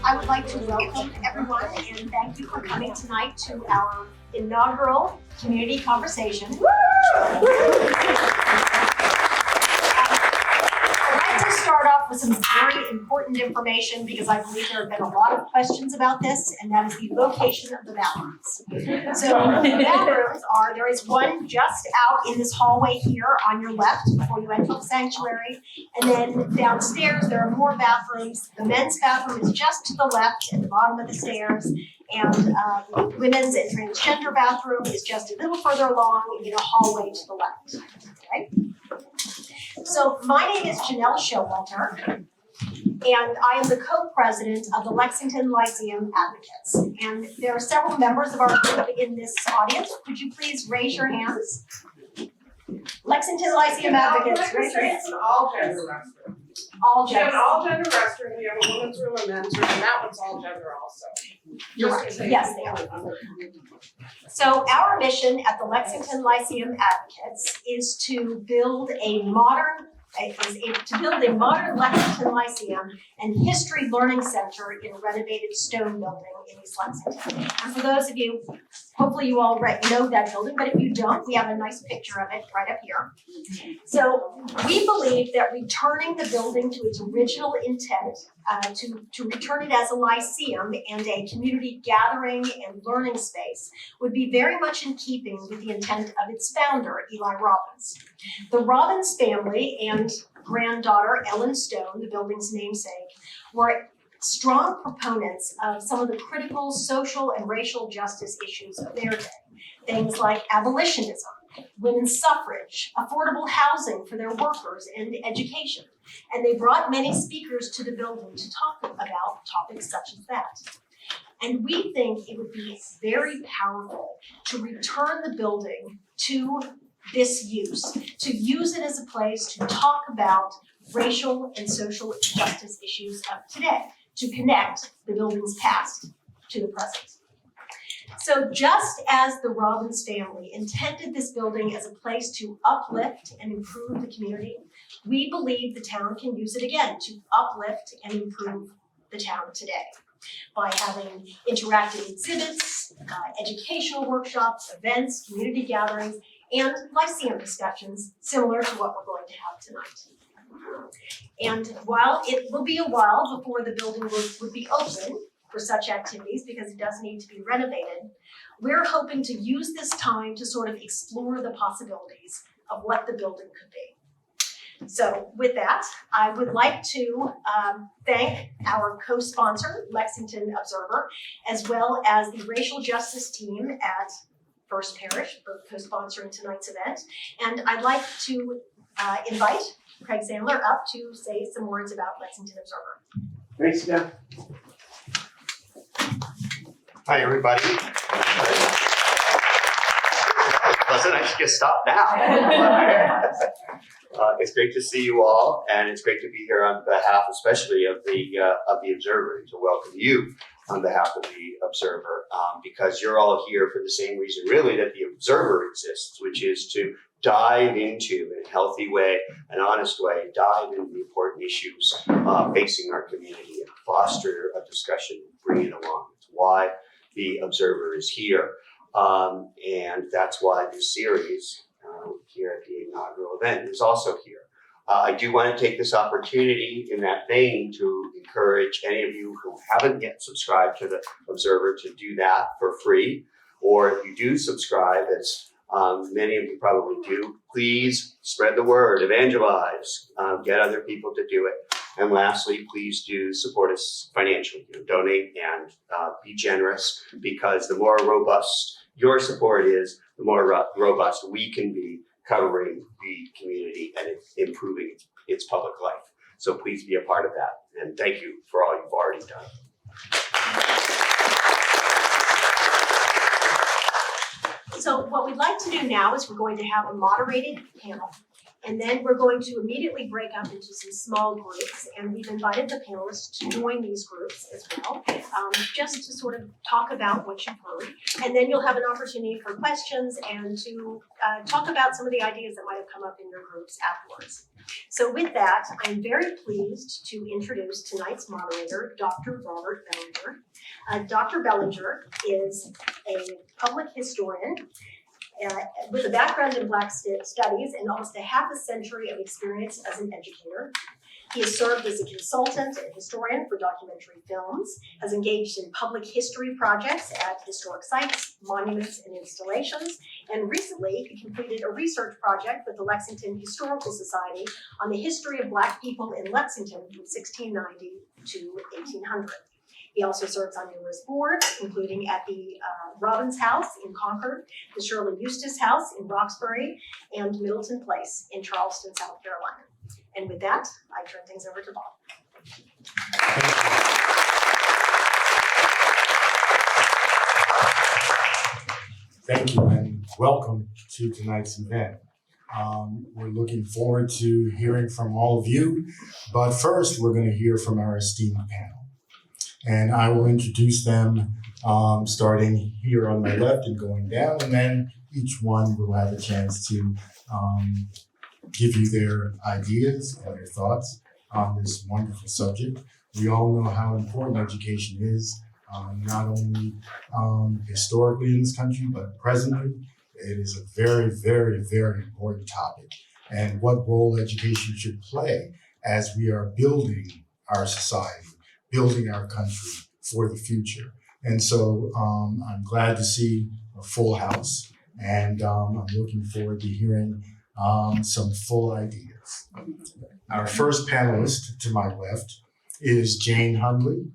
I would like to welcome everyone and thank you for coming tonight to our inaugural community conversation. I'd like to start off with some very important information because I believe there have been a lot of questions about this, and that is the location of the bathrooms. So the bathrooms are, there is one just out in this hallway here on your left before you enter the sanctuary, and then downstairs there are more bathrooms. The men's bathroom is just to the left at the bottom of the stairs, and the women's and transgender bathroom is just a little further along in a hallway to the left. Okay? So my name is Janelle Showalter, and I am the co-president of the Lexington Lyceum Advocates. And there are several members of our group in this audience. Could you please raise your hands? Lexington Lyceum Advocates, raise your hands. All gender restroom. All We have gender. an all gender restroom, we have a women's room, a men's room, and that one's all gender also. You're right. Yes, they are. So our mission at the Lexington Lyceum Advocates is to build a modern Lexington Lyceum and history learning center in a renovated stone building in East Lexington. And for those of you, hopefully you all know that building, but if you don't, we have a nice picture of it right up here. So we believe that returning the building to its original intent, to return it as a lyceum and a community gathering and learning space would be very much in keeping with the intent of its founder, Eli Robbins. The Robbins family and granddaughter Ellen Stone, the building's namesake, were strong proponents of some of the critical social and racial justice issues of their day. Things like abolitionism, women's suffrage, affordable housing for their workers, and education. And they brought many speakers to the building to talk about topics such as that. And we think it would be very powerful to return the building to this use, to use it as a place to talk about racial and social justice issues of today, to connect the building's past to the present. So just as the Robbins family intended this building as a place to uplift and improve the community, we believe the town can use it again to uplift and improve the town today by having interactive exhibits, educational workshops, events, community gatherings, and lyceum discussions similar to what we're going to have tonight. And while it will be a while before the building would be open for such activities because it does need to be renovated, we're hoping to use this time to sort of explore the possibilities of what the building could be. So with that, I would like to thank our co-sponsor, Lexington Observer, as well as the racial justice team at First Parish for co-sponsoring tonight's event. And I'd like to invite Craig Sandler up to say some words about Lexington Observer. Thanks, Steph. Hi, everybody. Wasn't I should just stop now? It's great to see you all, and it's great to be here on behalf, especially of the Observer, to welcome you on behalf of the Observer, because you're all here for the same reason, really, that the Observer exists, which is to dive into, in a healthy way, an honest way, dive into the important issues facing our community and foster a discussion, bring it along. It's why the Observer is here, and that's why this series here at the inaugural event is also here. I do want to take this opportunity in that vein to encourage any of you who haven't yet subscribed to the Observer to do that for free, or if you do subscribe, as many of you probably do, please spread the word, evangelize, get other people to do it. And lastly, please do support us financially, donate and be generous, because the more robust your support is, the more robust we can be covering the community and improving its public life. So please be a part of that. And thank you for all you've already done. So what we'd like to do now is we're going to have a moderated panel. And then we're going to immediately break up into some small groups, and we've invited the panelists to join these groups as well, just to sort of talk about what you've heard. And then you'll have an opportunity for questions and to talk about some of the ideas that might have come up in your groups afterwards. So with that, I'm very pleased to introduce tonight's moderator, Dr. Robert Bellinger. Dr. Bellinger is a public historian with a background in Black studies and almost a half a century of experience as an educator. He has served as a consultant and historian for documentary films, has engaged in public history projects at historic sites, monuments, and installations, and recently he completed a research project with the Lexington Historical Society on the history of Black people in Lexington from 1690 to 1800. He also serves on numerous boards, including at the Robbins House in Concord, the Shirley Eustace House in Roxbury, and Middleton Place in Charleston, South Carolina. And with that, I turn things over to Bob. Thank you and welcome to tonight's event. We're looking forward to hearing from all of you, but first we're going to hear from our esteemed panel. And I will introduce them starting here on my left and going down, and then each one will have a chance to give you their ideas and their thoughts on this wonderful subject. We all know how important education is, not only historically in this country, but presently. It is a very, very, very important topic, and what role education should play as we are building our society, building our country for the future. And so I'm glad to see a full house, and I'm looking forward to hearing some full ideas. Our first panelist to my left is Jane Hundley.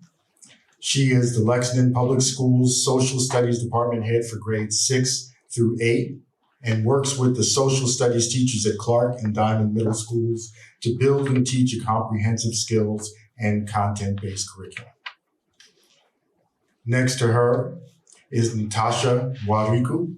She is the Lexington Public Schools Social Studies Department Head for grades 6 through 8 and works with the social studies teachers at Clark and Diamond Middle Schools to build and teach a comprehensive skills and content-based curriculum. Next to her is Natasha Wariku,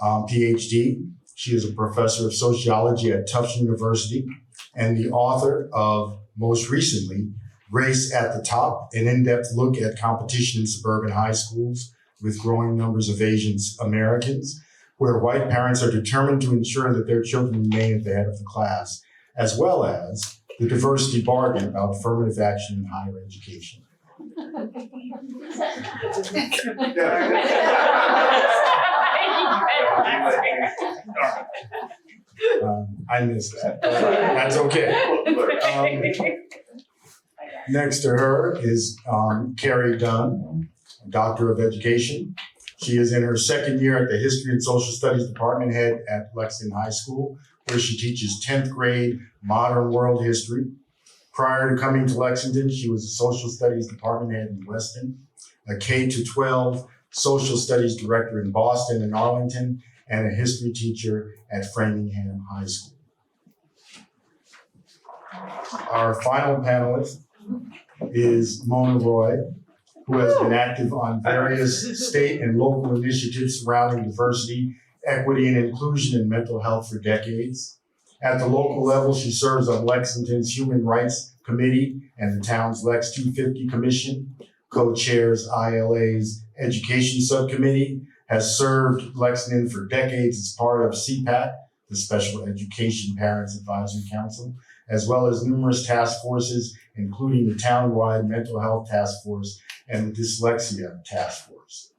PhD. She is a professor of sociology at Tufts University and the author of, most recently, Race at the Top, an in-depth look at competition in suburban high schools with growing numbers of Asian Americans, where white parents are determined to ensure that their children remain at the head of the class, as well as the diversity bargain about affirmative action in higher education. I missed that. That's okay. Next to her is Carrie Dunn, Doctor of Education. She is in her second year at the History and Social Studies Department Head at Lexington High School, where she teaches 10th grade modern world history. Prior to coming to Lexington, she was a Social Studies Department Head in Weston, a K-12 Social Studies Director in Boston and Arlington, and a history teacher at Framingham High School. Our final panelist is Mona Roy, who has been active on various state and local initiatives surrounding diversity, equity, and inclusion in mental health for decades. At the local level, she serves on Lexington's Human Rights Committee and the town's Lex 250 Commission, co-chairs ILA's Education Subcommittee, has served Lexington for decades as part of CPAC, the Special Education Parents Advisory Council, as well as numerous task forces, including the townwide Mental Health Task Force and the Dyslexia Task Force.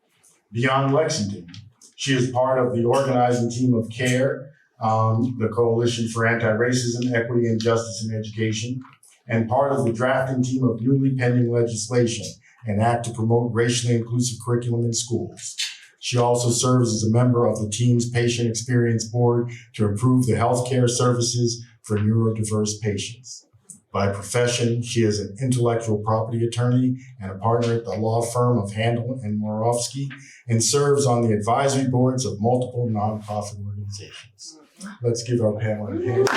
Beyond Lexington, she is part of the organizing team of CARE, the Coalition for Anti-Racism, Equity, and Justice in Education, and part of the drafting team of newly pending legislation, an act to promote racially inclusive curriculum in schools. She also serves as a member of the team's Patient Experience Board to improve the healthcare services for neurodiverse patients. By profession, she is an intellectual property attorney and a partner at the law firm of Handel and Moravsky, and serves on the advisory boards of multiple nonprofit organizations. Let's give our panel a hand.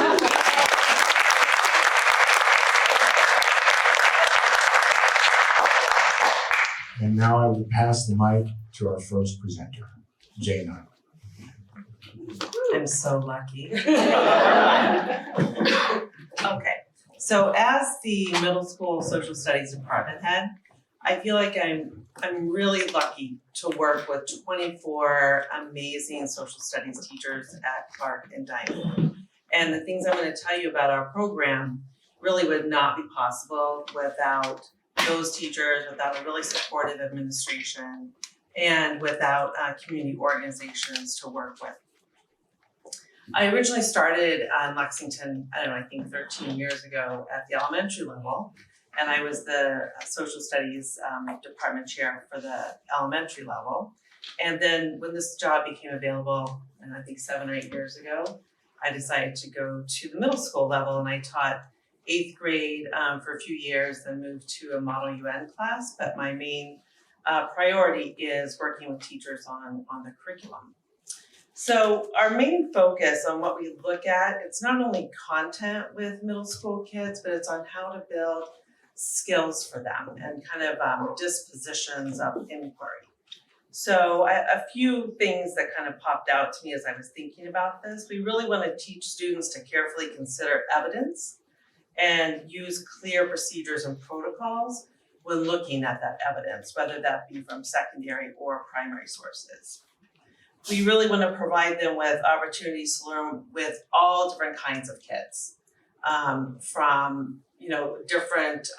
And now I will pass the mic to our first presenter, Jane Hundley. I'm so lucky. Okay, so as the middle school social studies department head, I feel like I'm really lucky to work with 24 amazing social studies teachers at Clark and Diamond. And the things I'm going to tell you about our program really would not be possible without those teachers, without a really supportive administration, and without community organizations to work with. I originally started in Lexington, I think 13 years ago at the elementary level, and I was the social studies department chair for the elementary level. And then when this job became available, and I think 7 or 8 years ago, I decided to go to the middle school level, and I taught 8th grade for a few years, then moved to a Model UN class. But my main priority is working with teachers on the curriculum. So our main focus on what we look at, it's not only content with middle school kids, but it's on how to build skills for them and kind of dispositions of inquiry. So a few things that kind of popped out to me as I was thinking about this, we really want to teach students to carefully consider evidence and use clear procedures and protocols when looking at that evidence, whether that be from secondary or primary sources. We really want to provide them with opportunities to learn with all different kinds of kids, from different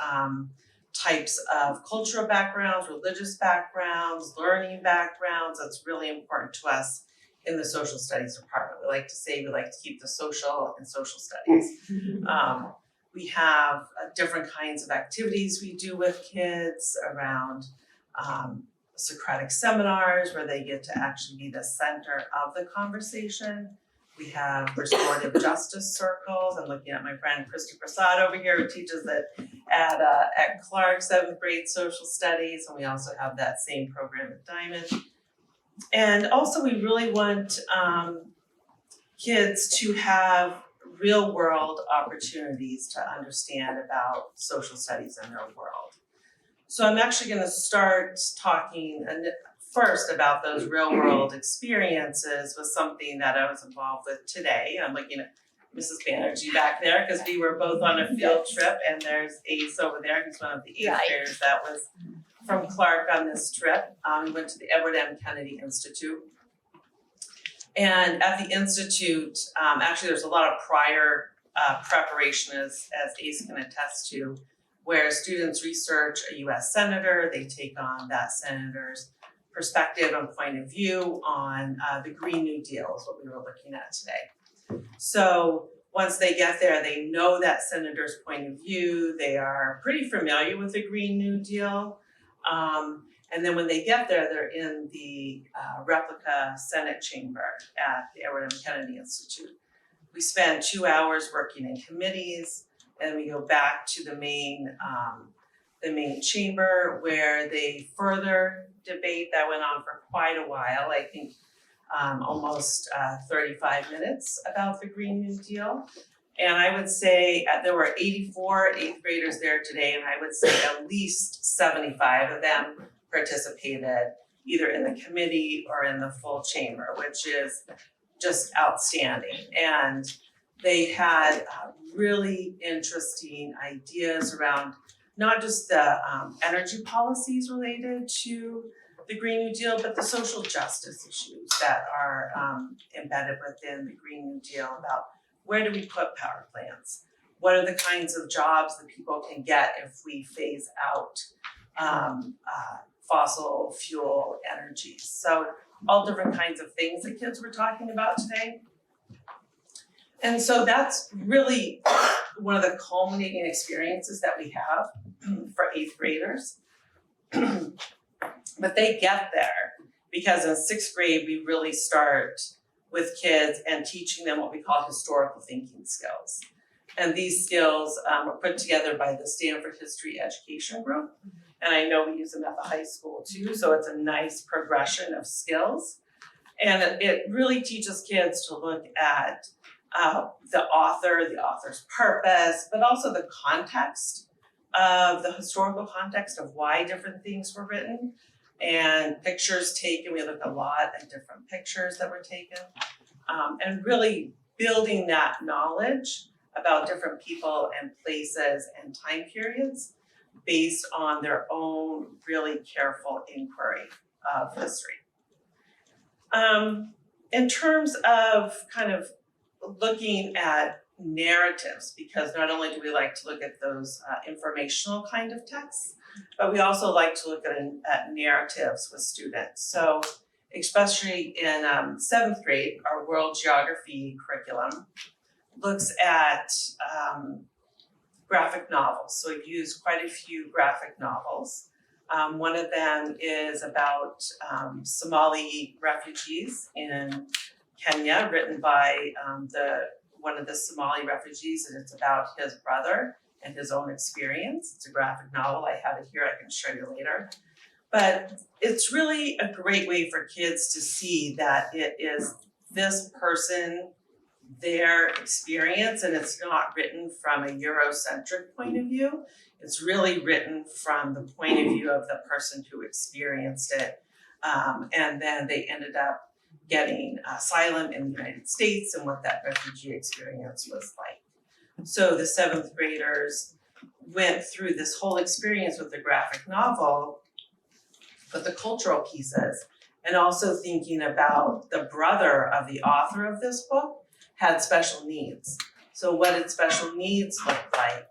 types of cultural backgrounds, religious backgrounds, learning backgrounds. That's really important to us in the social studies department. We like to say we like to keep the social in social studies. We have different kinds of activities we do with kids around Socratic seminars where they get to actually be the center of the conversation. We have restorative justice circles. I'm looking at my friend Christy Prasad over here who teaches it at Clark 7th grade social studies, and we also have that same program at Diamond. And also we really want kids to have real world opportunities to understand about social studies in their world. So I'm actually going to start talking first about those real world experiences with something that I was involved with today. I'm looking at Mrs. Banerjee back there because we were both on a field trip, and there's Ace over there who's one of the 8th graders that was from Clark on this trip. We went to the Edward M. Kennedy Institute. And at the Institute, actually there's a lot of prior preparation as Ace can attest to, where students research a US senator, they take on that senator's perspective and point of view on the Green New Deal is what we were looking at today. So once they get there, they know that senator's point of view, they are pretty familiar with the Green New Deal. And then when they get there, they're in the replica Senate chamber at the Edward M. Kennedy Institute. We spend 2 hours working in committees, and we go back to the main chamber where they further debate that went on for quite a while. I think almost 35 minutes about the Green New Deal. And I would say there were 84 8th graders there today, and I would say at least 75 of them participated either in the committee or in the full chamber, which is just outstanding. And they had really interesting ideas around not just the energy policies related to the Green New Deal, but the social justice issues that are embedded within the Green New Deal about where do we put power plants? What are the kinds of jobs that people can get if we phase out fossil fuel energies? So all different kinds of things that kids were talking about today. And so that's really one of the culminating experiences that we have for 8th graders. But they get there because in 6th grade, we really start with kids and teaching them what we call historical thinking skills. And these skills were put together by the Stanford History Education Group. And I know we use them at the high school too, so it's a nice progression of skills. And it really teaches kids to look at the author's purpose, but also the context of the historical context of why different things were written, and pictures taken. We look a lot at different pictures that were taken. and really building that knowledge about different people and places and time periods based on their own really careful inquiry of history. In terms of kind of looking at narratives, because not only do we like to look at those informational kind of texts, but we also like to look at narratives with students. So especially in 7th grade, our world geography curriculum looks at graphic novels. So we've used quite a few graphic novels. One of them is about Somali refugees in Kenya, written by one of the Somali refugees, and it's about his brother and his own experience. It's a graphic novel. I have it here, I can show you later. But it's really a great way for kids to see that it is this person, their experience, and it's not written from a Eurocentric point of view. It's really written from the point of view of the person who experienced it. And then they ended up getting asylum in the United States and what that refugee experience was like. So the 7th graders went through this whole experience with the graphic novel, but the cultural pieces, and also thinking about the brother of the author of this book had special needs. So what did special needs look like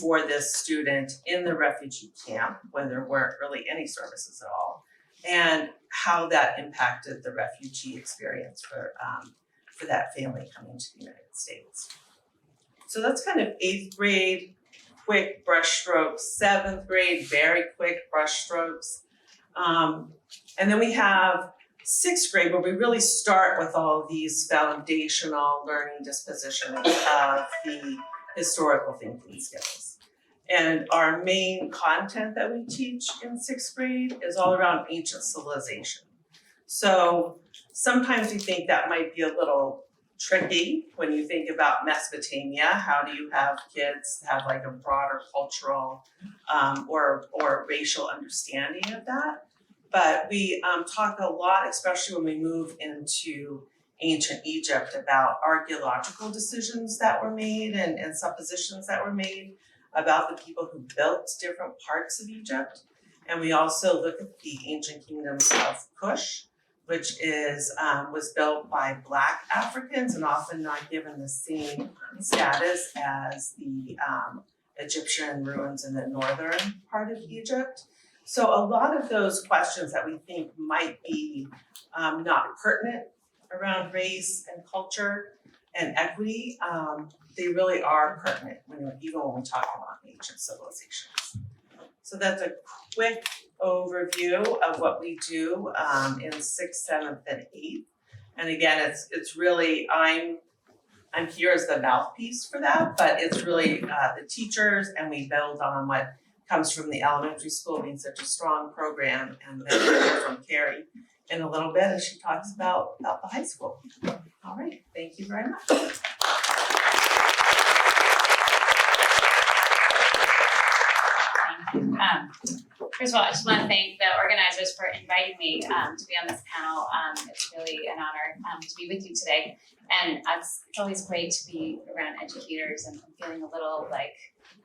for this student in the refugee camp when there weren't really any services at all, and how that impacted the refugee experience for that family coming to the United States. So that's kind of 8th grade, quick brushstrokes, 7th grade, very quick brushstrokes. And then we have 6th grade where we really start with all these foundational learning dispositions of the historical thinking skills. And our main content that we teach in 6th grade is all around ancient civilization. So sometimes you think that might be a little tricky when you think about Mesopotamia. How do you have kids have like a broader cultural or racial understanding of that? But we talk a lot, especially when we move into ancient Egypt, about archaeological decisions that were made and suppositions that were made about the people who built different parts of Egypt. And we also look at the ancient kingdoms of Kush, which was built by Black Africans and often not given the same status as the Egyptian ruins in the northern part of Egypt. So a lot of those questions that we think might be not pertinent around race and culture and equity, they really are pertinent even when we talk about ancient civilizations. So that's a quick overview of what we do in 6th, 7th, and 8th. And again, it's really, I'm here as the mouthpiece for that, but it's really the teachers, and we build on what comes from the elementary school being such a strong program, and then we'll hear from Carrie in a little bit as she talks about the high school. All right, thank you very much. Thank you. First of all, I just want to thank the organizers for inviting me to be on this panel. It's really an honor to be with you today. And it's always great to be around educators, and I'm feeling a little like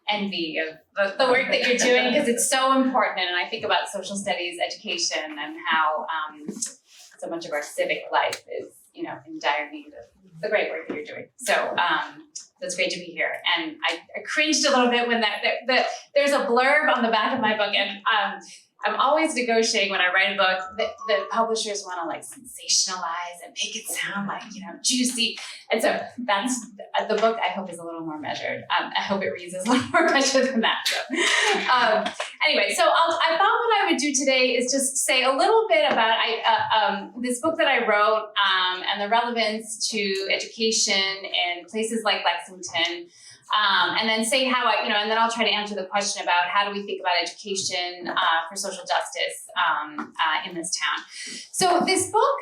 envy of the work that you're doing, because it's so important. And I think about social studies education and how so much of our civic life is, in dire need of the great work that you're doing. So it's great to be here. And I cringed a little bit when there's a blurb on the back of my book, and I'm always negotiating when I write a book. The publishers want to like sensationalize and make it sound like, juicy. And so that's the book. I hope is a little more measured. I hope it reads as a little more measured than that. So, anyway, so I thought what I would do today is just say a little bit about this book that I wrote and the relevance to education in places like Lexington. And then say how and then I'll try to answer the question about how do we think about education for social justice in this town. So this book,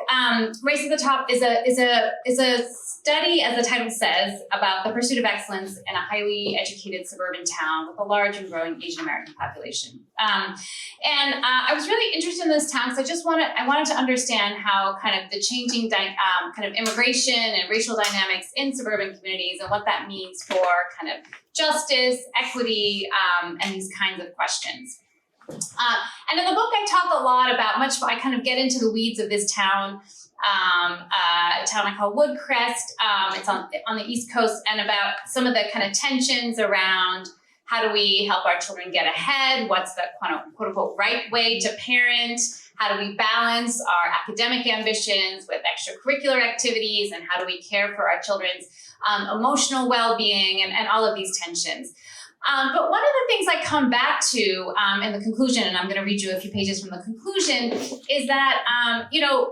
Race at the Top, is a study, as the title says, about the pursuit of excellence in a highly educated suburban town with a large and growing Asian American population. transition. I was really interested in this town because I wanted to understand how kind of the changing kind of immigration and racial dynamics in suburban communities and what that means for kind of justice, equity, and these kinds of questions. And in the book, I talk a lot about I kind of get into the weeds of this town, a town I call Woodcrest. It's on the East Coast, and about some of the kind of tensions around how do we help our children get ahead? What's the quote unquote right way to parent? How do we balance our academic ambitions with extracurricular activities? And how do we care for our children's emotional well-being and all of these tensions? But one of the things I come back to in the conclusion, and I'm going to read you a few pages from the conclusion, is that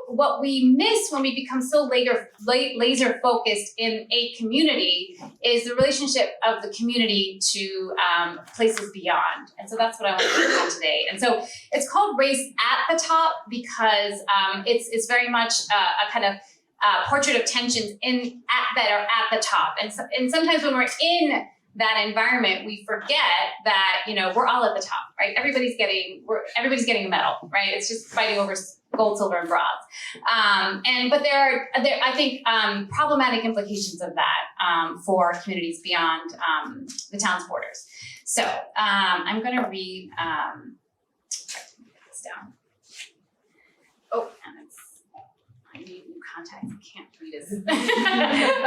what we miss when we become so laser focused in a community is the relationship of the community to places beyond. And so that's what I want to talk about today. And so it's called Race at the Top because it's very much a kind of portrait of tensions that are at the top. And sometimes when we're in that environment, we forget that, we're all at the top, right? Everybody's getting a medal, right? It's just fighting over gold, silver, and bronze. But there are, I think, problematic implications of that for communities beyond the town's borders. So I'm going to read this down. Oh, and I need new contacts. I can't read this.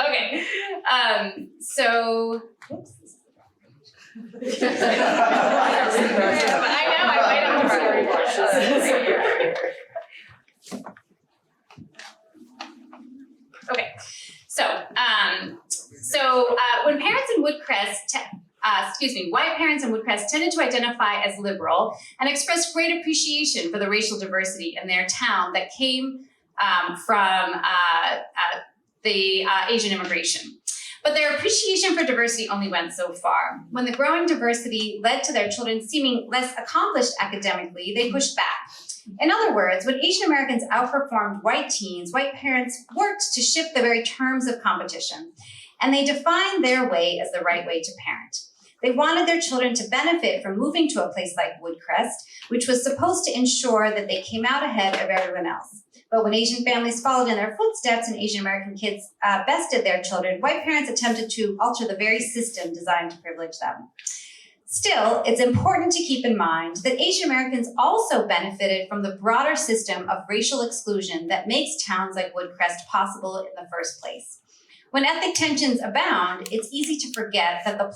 Okay. Oops, this is the wrong page. I know, I might have to Okay, so when parents in Woodcrest, white parents in Woodcrest tended to identify as liberal and express great appreciation for the racial diversity in their town that came from the Asian immigration. But their appreciation for diversity only went so far. When the growing diversity led to their children seeming less accomplished academically, they pushed back. In other words, when Asian Americans outperformed white teens, white parents worked to shift the very terms of competition, and they defined their way as the right way to parent. They wanted their children to benefit from moving to a place like Woodcrest, which was supposed to ensure that they came out ahead of everyone else. But when Asian families followed in their footsteps and Asian American kids bested their children, white parents attempted to alter the very system designed to privilege them. Still, it's important to keep in mind that Asian Americans also benefited from the broader system of racial exclusion that makes towns like Woodcrest possible in the first place. When ethnic tensions abound, it's easy to forget the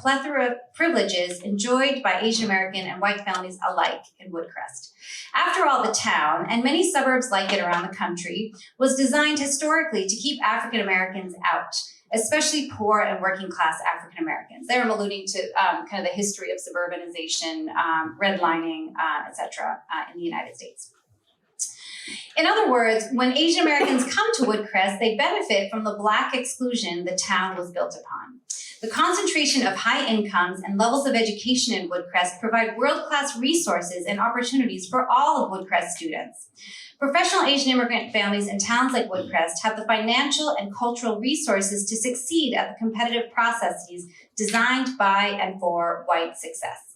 plethora of privileges enjoyed by Asian American and white families alike in Woodcrest. After all, the town, and many suburbs like it around the country, was designed historically to keep African Americans out, especially poor and working class African Americans. There I'm alluding to kind of the history of suburbanization, redlining, et cetera, in the United States. In other words, when Asian Americans come to Woodcrest, they benefit from the Black exclusion the town was built upon. The concentration of high incomes and levels of education in Woodcrest provide world-class resources and opportunities for all of Woodcrest students. Professional Asian immigrant families in towns like Woodcrest have the financial and cultural resources to succeed at the competitive processes designed by and for white success.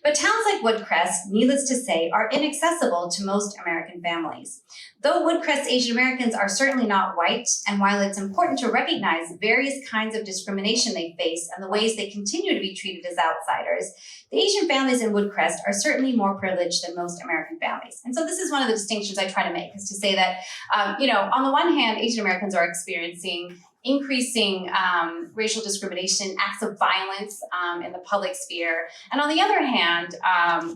But towns like Woodcrest, needless to say, are inaccessible to most American families. Though Woodcrest Asian Americans are certainly not white, and while it's important to recognize various kinds of discrimination they face and the ways they continue to be treated as outsiders, the Asian families in Woodcrest are certainly more privileged than most American families. And so this is one of the distinctions I try to make, is to say that, on the one hand, Asian Americans are experiencing increasing racial discrimination, acts of violence in the public sphere, and on the other hand,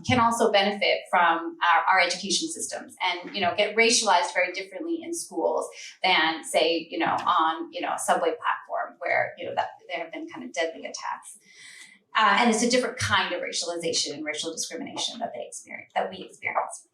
can also benefit from our education systems and get racialized very differently in schools than, say, on a subway platform where that there have been kind of deadly attacks. And it's a different kind of racialization and racial discrimination that we experience.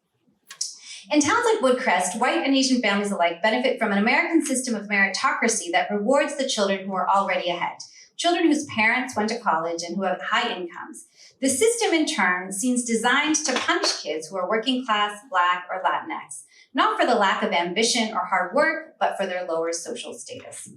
In towns like Woodcrest, white and Asian families alike benefit from an American system of meritocracy that rewards the children who are already ahead, children whose parents went to college and who have high incomes. The system, in turn, seems designed to punish kids who are working class, Black, or Latinx, not for the lack of ambition or hard work, but for their lower social status.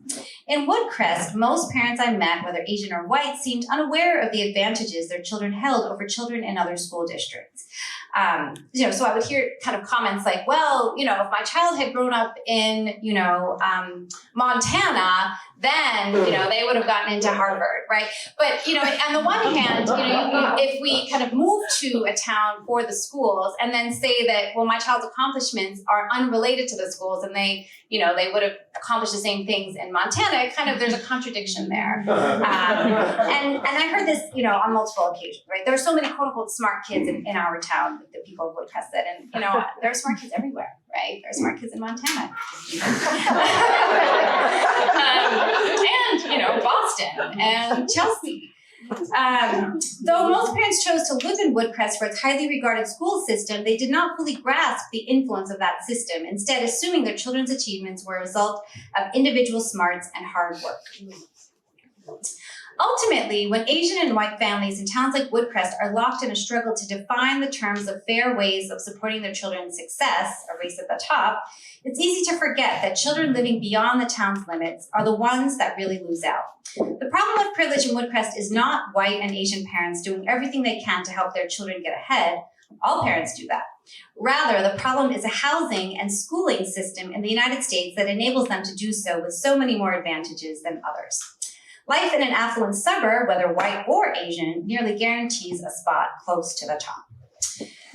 In Woodcrest, most parents I met, whether Asian or white, seemed unaware of the advantages their children held over children in other school districts. So I would hear kind of comments like, well, if my child had grown up in, Montana, then, they would have gotten into Harvard, right? But, on the one hand, if we kind of move to a town for the schools and then say that, well, my child's accomplishments are unrelated to the schools and they would have accomplished the same things in Montana, there's a contradiction there. And I heard this, on multiple occasions, right? There are so many quote unquote smart kids in our town, the people of Woodcrest said, and there are smart kids everywhere, right? There are smart kids in Montana. And Boston and Chelsea. Though most parents chose to live in Woodcrest for its highly regarded school system, they did not fully grasp the influence of that system, instead assuming their children's achievements were a result of individual smarts and hard work. Ultimately, when Asian and white families in towns like Woodcrest are locked in a struggle to define the terms of fair ways of supporting their children's success, a race at the top, it's easy to forget that children living beyond the town's limits are the ones that really lose out. The problem with privilege in Woodcrest is not white and Asian parents doing everything they can to help their children get ahead. All parents do that. Rather, the problem is a housing and schooling system in the United States that enables them to do so with so many more advantages than others. Life in an affluent suburb, whether white or Asian, nearly guarantees a spot close to the top.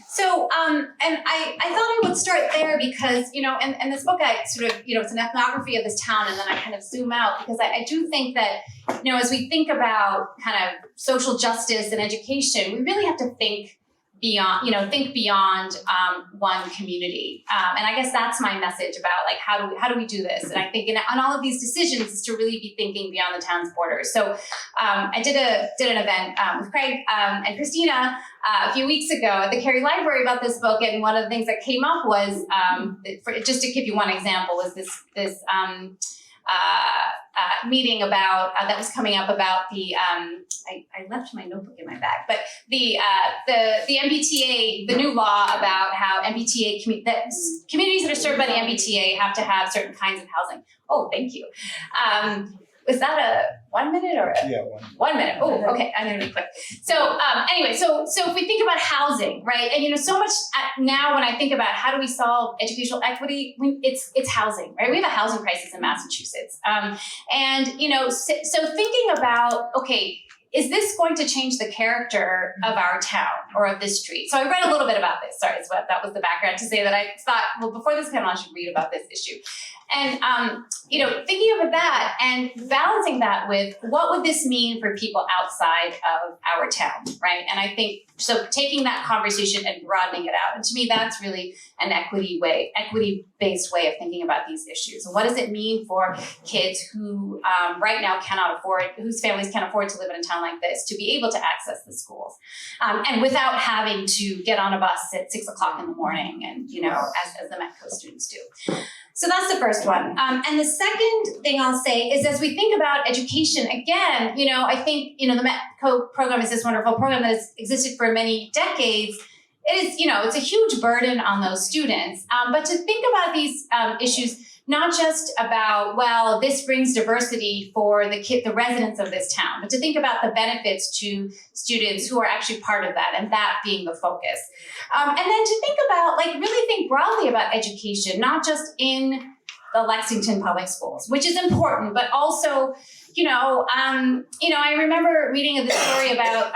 So, and I thought I would start there because, in this book, I sort of, it's an ethnography of this town, and then I kind of zoom out because I do think that, as we think about kind of social justice and education, we really have to think beyond, one community. And I guess that's my message about how do we do this? And I think on all of these decisions is to really be thinking beyond the town's borders. So I did an event with Craig and Christina a few weeks ago at the Cary Library about this book, and one of the things that came up was, just to give you one example, was this meeting about that was coming up about the I left my notebook in my bag, but the MBTA, the new law about how MBTA communities that are served by the MBTA have to have certain kinds of housing. Oh, thank you. Was that a 1 minute or a? Yeah, 1 minute. Oh, okay. I'm gonna be quick. So anyway, so if we think about housing, right, and so much now when I think about how do we solve educational equity, it's housing, right? We have a housing crisis in Massachusetts, and so thinking about, okay, is this going to change the character of our town or of this street? So I read a little bit about this. Sorry, that was the background to say that I thought, well, before this panel, I should read about this issue. And, thinking of that and balancing that with what would this mean for people outside of our town, right? And I think, so taking that conversation and broadening it out. And to me, that's really an equity-based way of thinking about these issues. And what does it mean for kids who right now whose families can't afford to live in a town like this, to be able to access the schools? And without having to get on a bus at 6 o'clock in the morning and, as the METCO students do. So that's the first one. And the second thing I'll say is, as we think about education, again, I think, the METCO program is this wonderful program that has existed for many decades. It is, it's a huge burden on those students. But to think about these issues, not just about, well, this brings diversity for the residents of this town, but to think about the benefits to students who are actually part of that, and that being the focus. And then to think about, really think broadly about education, not just in the Lexington public schools, which is important, but also, I remember reading the story about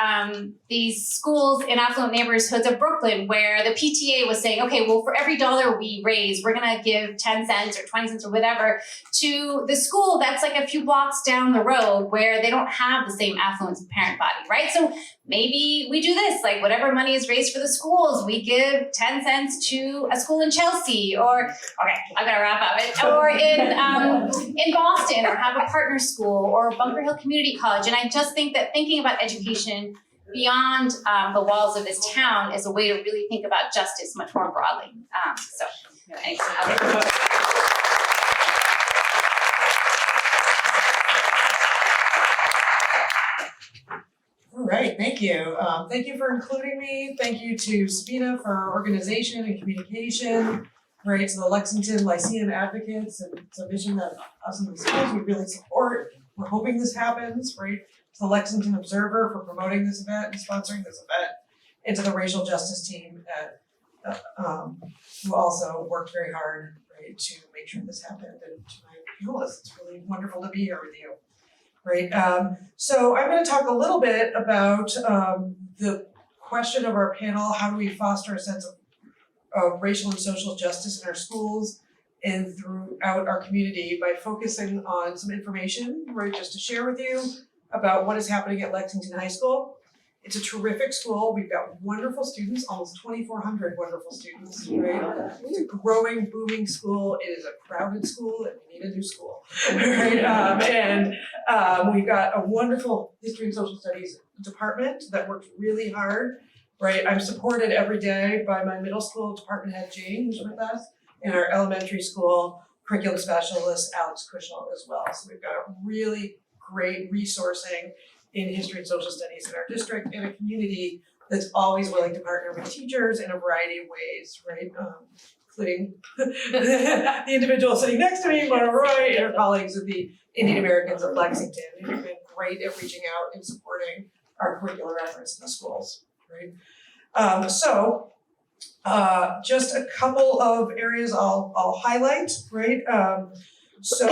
these schools in affluent neighborhoods of Brooklyn where the PTA was saying, okay, well, for every dollar we raise, we're going to give 10 cents or 20 cents or whatever to the school that's a few blocks down the road where they don't have the same affluent parent body, right? So maybe we do this, whatever money is raised for the schools, we give 10 cents to a school in Chelsea, or, okay, I'm going to wrap up, or in Boston, or have a partner school, or Bunker Hill Community College. And I just think that thinking about education beyond the walls of this town is a way to really think about justice much more broadly. Thanks. All right, thank you. Thank you for including me. Thank you to Sabina for our organization and communication. right? So the Lexington Lyceum advocates, and it's a vision that us in the schools, we really support. We're hoping this happens, right? To the Lexington Observer for promoting this event and sponsoring this event, and to the racial justice team at, who also worked very hard, right, to make sure this happened, and to my panelists, it's really wonderful to be here with you, right? So I'm going to talk a little bit about the question of our panel: how do we foster a sense of racial and social justice in our schools and throughout our community, by focusing on some information, right, just to share with you about what is happening at Lexington High School. It's a terrific school. We've got wonderful students, almost 2,400 wonderful students, right? It's a growing, booming school. It is a crowded school, and we need a new school, right? We've got a wonderful history and social studies department that works really hard, right? I'm supported every day by my middle school department head, Jane, who's with us, and our elementary school curriculum specialist, Alex Cushel, as well. So we've got a really great resourcing in history and social studies in our district, and a community that's always willing to partner with teachers in a variety of ways, right? Including the individual sitting next to me, Mona Roy, and her colleagues of the Indian Americans of Lexington, who've been great at reaching out and supporting our curricular efforts in the schools, right? Just a couple of areas I'll highlight, right? So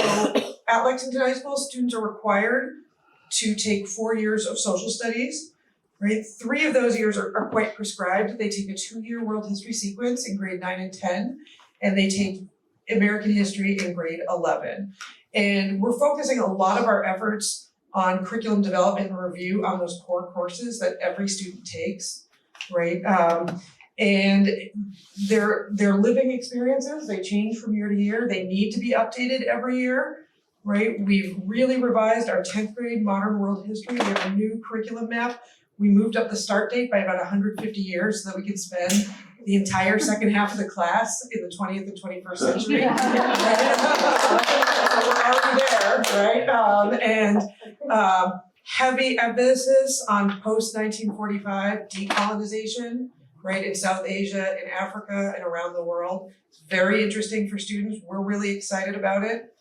at Lexington High School, students are required to take 4 years of social studies, right? 3 of those years are quite prescribed. They take a 2-year world history sequence in grade 9 and 10, and they take American history in grade 11. And we're focusing a lot of our efforts on curriculum development and review on those core courses that every student takes, right? And their living experiences, they change from year to year. They need to be updated every year, right? We've really revised our 10th grade modern world history. We have a new curriculum map. We moved up the start date by about 150 years so that we could spend the entire second half of the class in the 20th and 21st century. So we're already there, right? Heavy emphasis on post-1945 decolonization, right, in South Asia, in Africa, and around the world. It's very interesting for students. We're really excited about it,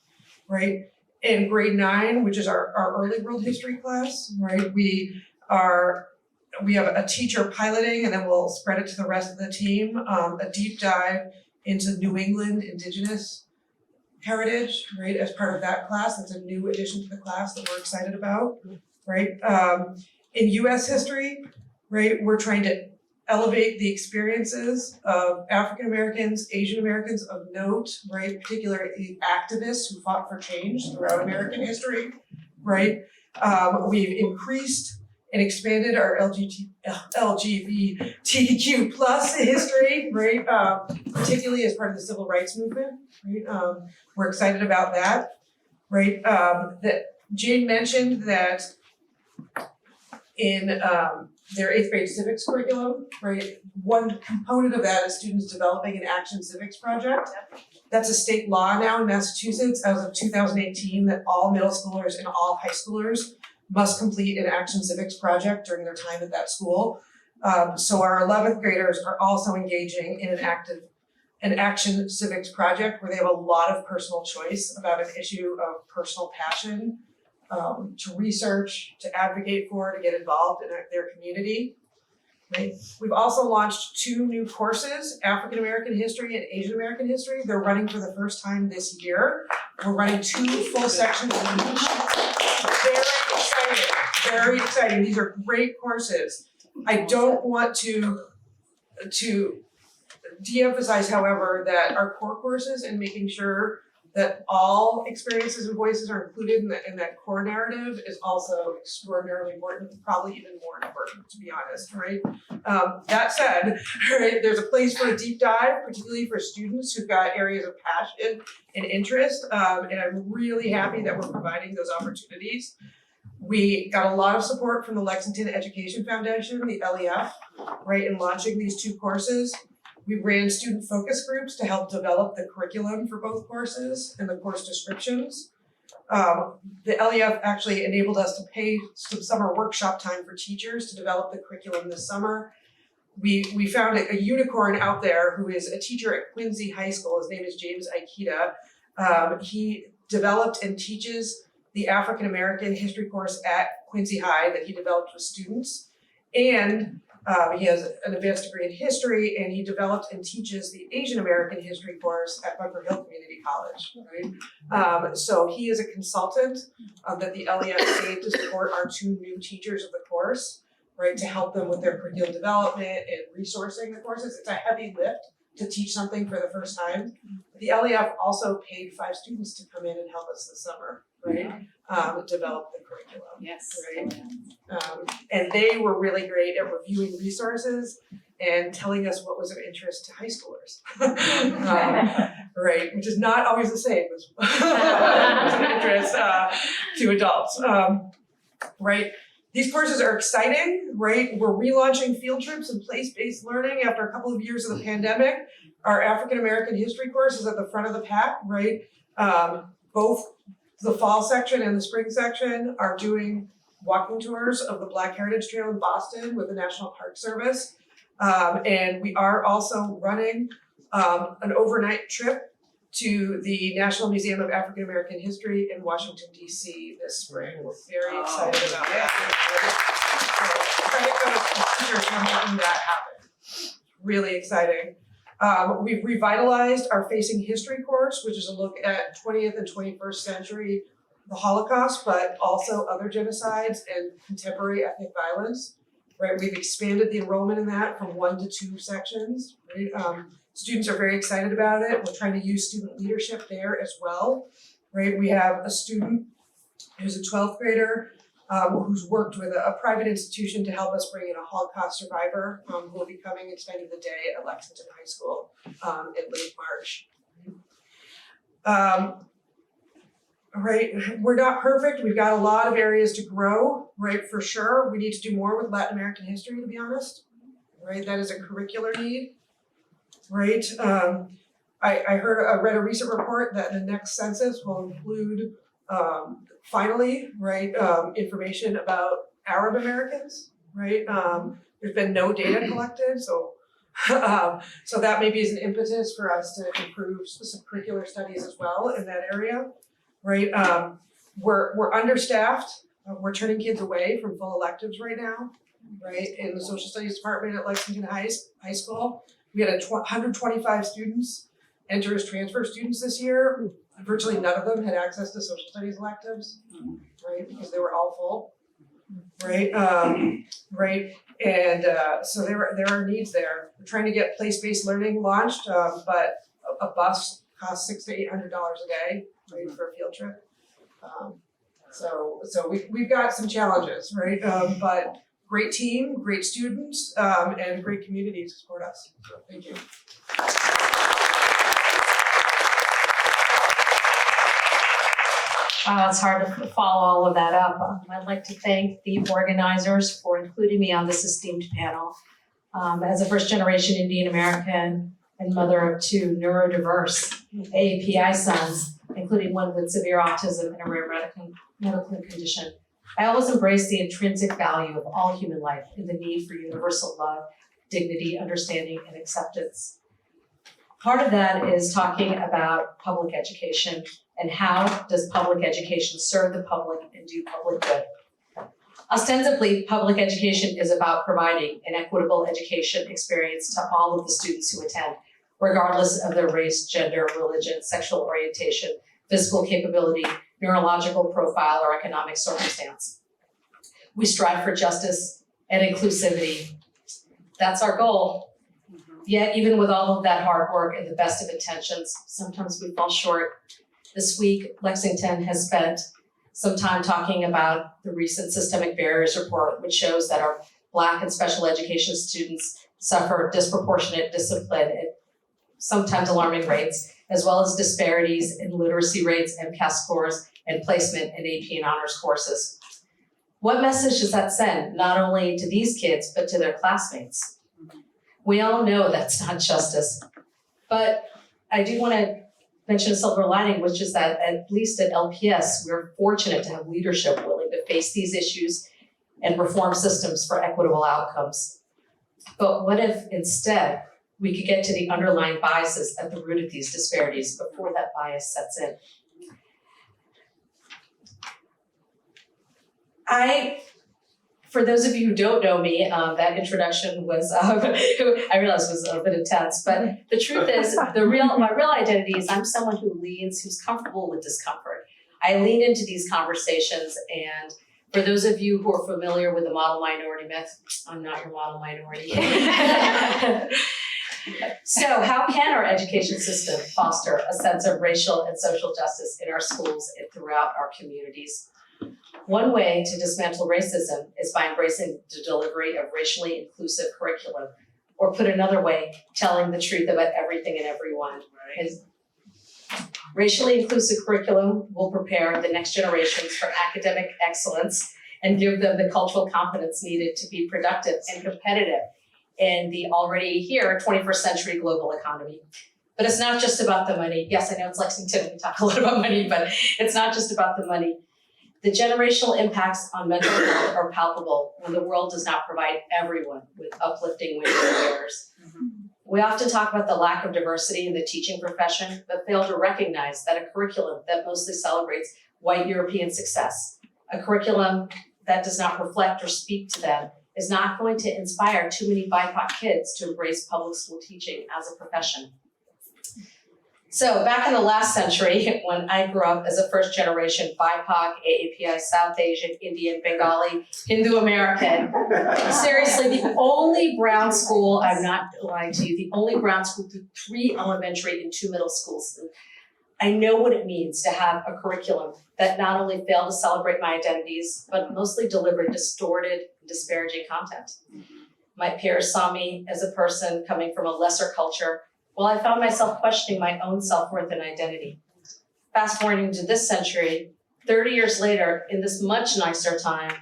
right? In grade 9, which is our early world history class, right, we have a teacher piloting, and then we'll spread it to the rest of the team, a deep dive into New England indigenous heritage, right, as part of that class. That's a new addition to the class that we're excited about, right? In US history, right, we're trying to elevate the experiences of African Americans, Asian Americans of note, right, particularly activists who fought for change throughout American history, right? We've increased and expanded our LGBTQ plus history, right? Particularly as part of the civil rights movement, right? We're excited about that, right? That Jane mentioned that in their 8th grade civics curriculum, right? One component of that is students developing an action civics project. That's a state law now in Massachusetts as of 2018 that all middle schoolers and all high schoolers must complete an action civics project during their time at that school. So our 11th graders are also engaging in an action civics project where they have a lot of personal choice about an issue of personal passion, to research, to advocate for, to get involved in their community, right? We've also launched 2 new courses, African American history and Asian American history. They're running for the first time this year. We're running 2 full sections of each. Very exciting. These are great courses. I don't want to de-emphasize, however, that our core courses and making sure that all experiences and voices are included in that core narrative is also extraordinarily important, probably even more important, to be honest, right? That said, right, there's a place for a deep dive, particularly for students who've got areas of passion and interest, and I'm really happy that we're providing those opportunities. We got a lot of support from the Lexington Education Foundation, the LEF, right, in launching these 2 courses. We ran student focus groups to help develop the curriculum for both courses and the course descriptions. The LEF actually enabled us to pay some summer workshop time for teachers to develop the curriculum this summer. we found a unicorn out there who is a teacher at Quincy High School. His name is James Aikida. He developed and teaches the African American history course at Quincy High that he developed with students. And he has an advanced degree in history, and he developed and teaches the Asian American history course at Bunker Hill Community College, right? So he is a consultant that the LEF paid to support our 2 new teachers of the course, right, to help them with their curriculum development and resourcing the courses. It's a heavy lift to teach something for the first time. The LEF also paid 5 students to come in and help us this summer, right? Develop the curriculum. Yes. Right. And they were really great at reviewing resources and telling us what was of interest to high schoolers. Right, which is not always the same as what's of interest to adults. Right. These courses are exciting, right? We're relaunching field trips and place-based learning after a couple of years of the pandemic. Our African American history course is at the front of the pack, right? Both the fall section and the spring section are doing walking tours of the Black Heritage Trail in Boston with the National Park Service. And we are also running an overnight trip to the National Museum of African American History in Washington, D.C. this spring. We're very excited about that. Credit goes to teachers for making that happen. Really exciting. We've revitalized our Facing History course, which is a look at 20th and 21st century, the Holocaust, but also other genocides and contemporary ethnic violence. Right, we've expanded the enrollment in that from 1 to 2 sections. Right? Students are very excited about it. We're trying to use student leadership there as well. Right, we have a student who's a 12th grader who's worked with a private institution to help us bring in a Holocaust survivor who will be coming and spending the day at Lexington High School in late March. Right, we're not perfect. We've got a lot of areas to grow, right, for sure. We need to do more with Latin American history, to be honest, right? That is a curricular need, right? I read a recent report that the next census will include, finally, right, information about Arab Americans, right? There's been no data collected, so so that maybe is an impetus for us to improve some curricular studies as well in that area. Right, we're understaffed. We're turning kids away from full electives right now. Right, in the social studies department at Lexington High School, we had 125 students enter as transfer students this year. Virtually none of them had access to social studies electives, right, because they were all full. Right, right, and so there are needs there. We're trying to get place-based learning launched, but a bus costs $600 to $800 a day. Right, for a field trip. So we've got some challenges, right? But great team, great students, and great community to support us. So thank you. Wow, it's hard to follow all of that up. I'd like to thank the organizers for including me on this esteemed panel. As a first-generation Indian American and mother of 2 neurodiverse AAPI sons, including one with severe autism and a rare medical condition, I always embrace the intrinsic value of all human life and the need for universal love, dignity, understanding, and acceptance. Part of that is talking about public education and how does public education serve the public and do public good. Ostensibly, public education is about providing an equitable education experience to all of the students who attend, regardless of their race, gender, religion, sexual orientation, physical capability, neurological profile, or economic circumstance. We strive for justice and inclusivity. That's our goal. Yet, even with all of that hard work and the best of intentions, sometimes we fall short. This week, Lexington has spent some time talking about the recent Systemic Barriers Report, which shows that our Black and special education students suffer disproportionate discipline at sometimes alarming rates, as well as disparities in literacy rates, MCAS scores, and placement in AP and honors courses. What message does that send, not only to these kids, but to their classmates? We all know that's not justice, but I do want to mention a silver lining, which is that at least at LPS, we're fortunate to have leadership willing to face these issues and reform systems for equitable outcomes. But what if instead we could get to the underlying biases at the root of these disparities before that bias sets in? For those of you who don't know me, that introduction was, I realized was a bit intense, but the truth is, my real identity is I'm someone who's comfortable with discomfort. I lean into these conversations, and for those of you who are familiar with the model minority myth, I'm not your model minority. So how can our education system foster a sense of racial and social justice in our schools and throughout our communities? One way to dismantle racism is by embracing the delivery of racially inclusive curriculum, or put another way, telling the truth about everything and everyone. Racially inclusive curriculum will prepare the next generations for academic excellence and give them the cultural competence needed to be productive and competitive in the already here 21st century global economy. But it's not just about the money. Yes, I know it's Lexington, we talk a lot about money, but it's not just about the money. The generational impacts on mental health are palpable when the world does not provide everyone with uplifting window wearers. We often talk about the lack of diversity in the teaching profession, but fail to recognize that a curriculum that mostly celebrates white European success, a curriculum that does not reflect or speak to them, is not going to inspire too many BIPOC kids to embrace public school teaching as a profession. So back in the last century, when I grew up as a first generation BIPOC, AAPI, South Asian, Indian, Bengali, Hindu American, seriously, the only brown school, I'm not lying to you, the only brown school through 3 elementary and 2 middle schools. I know what it means to have a curriculum that not only failed to celebrate my identities, but mostly delivered distorted, disparaging content. My peers saw me as a person coming from a lesser culture, while I found myself questioning my own self-worth and identity. Fast forwarding to this century, 30 years later, in this much nicer time,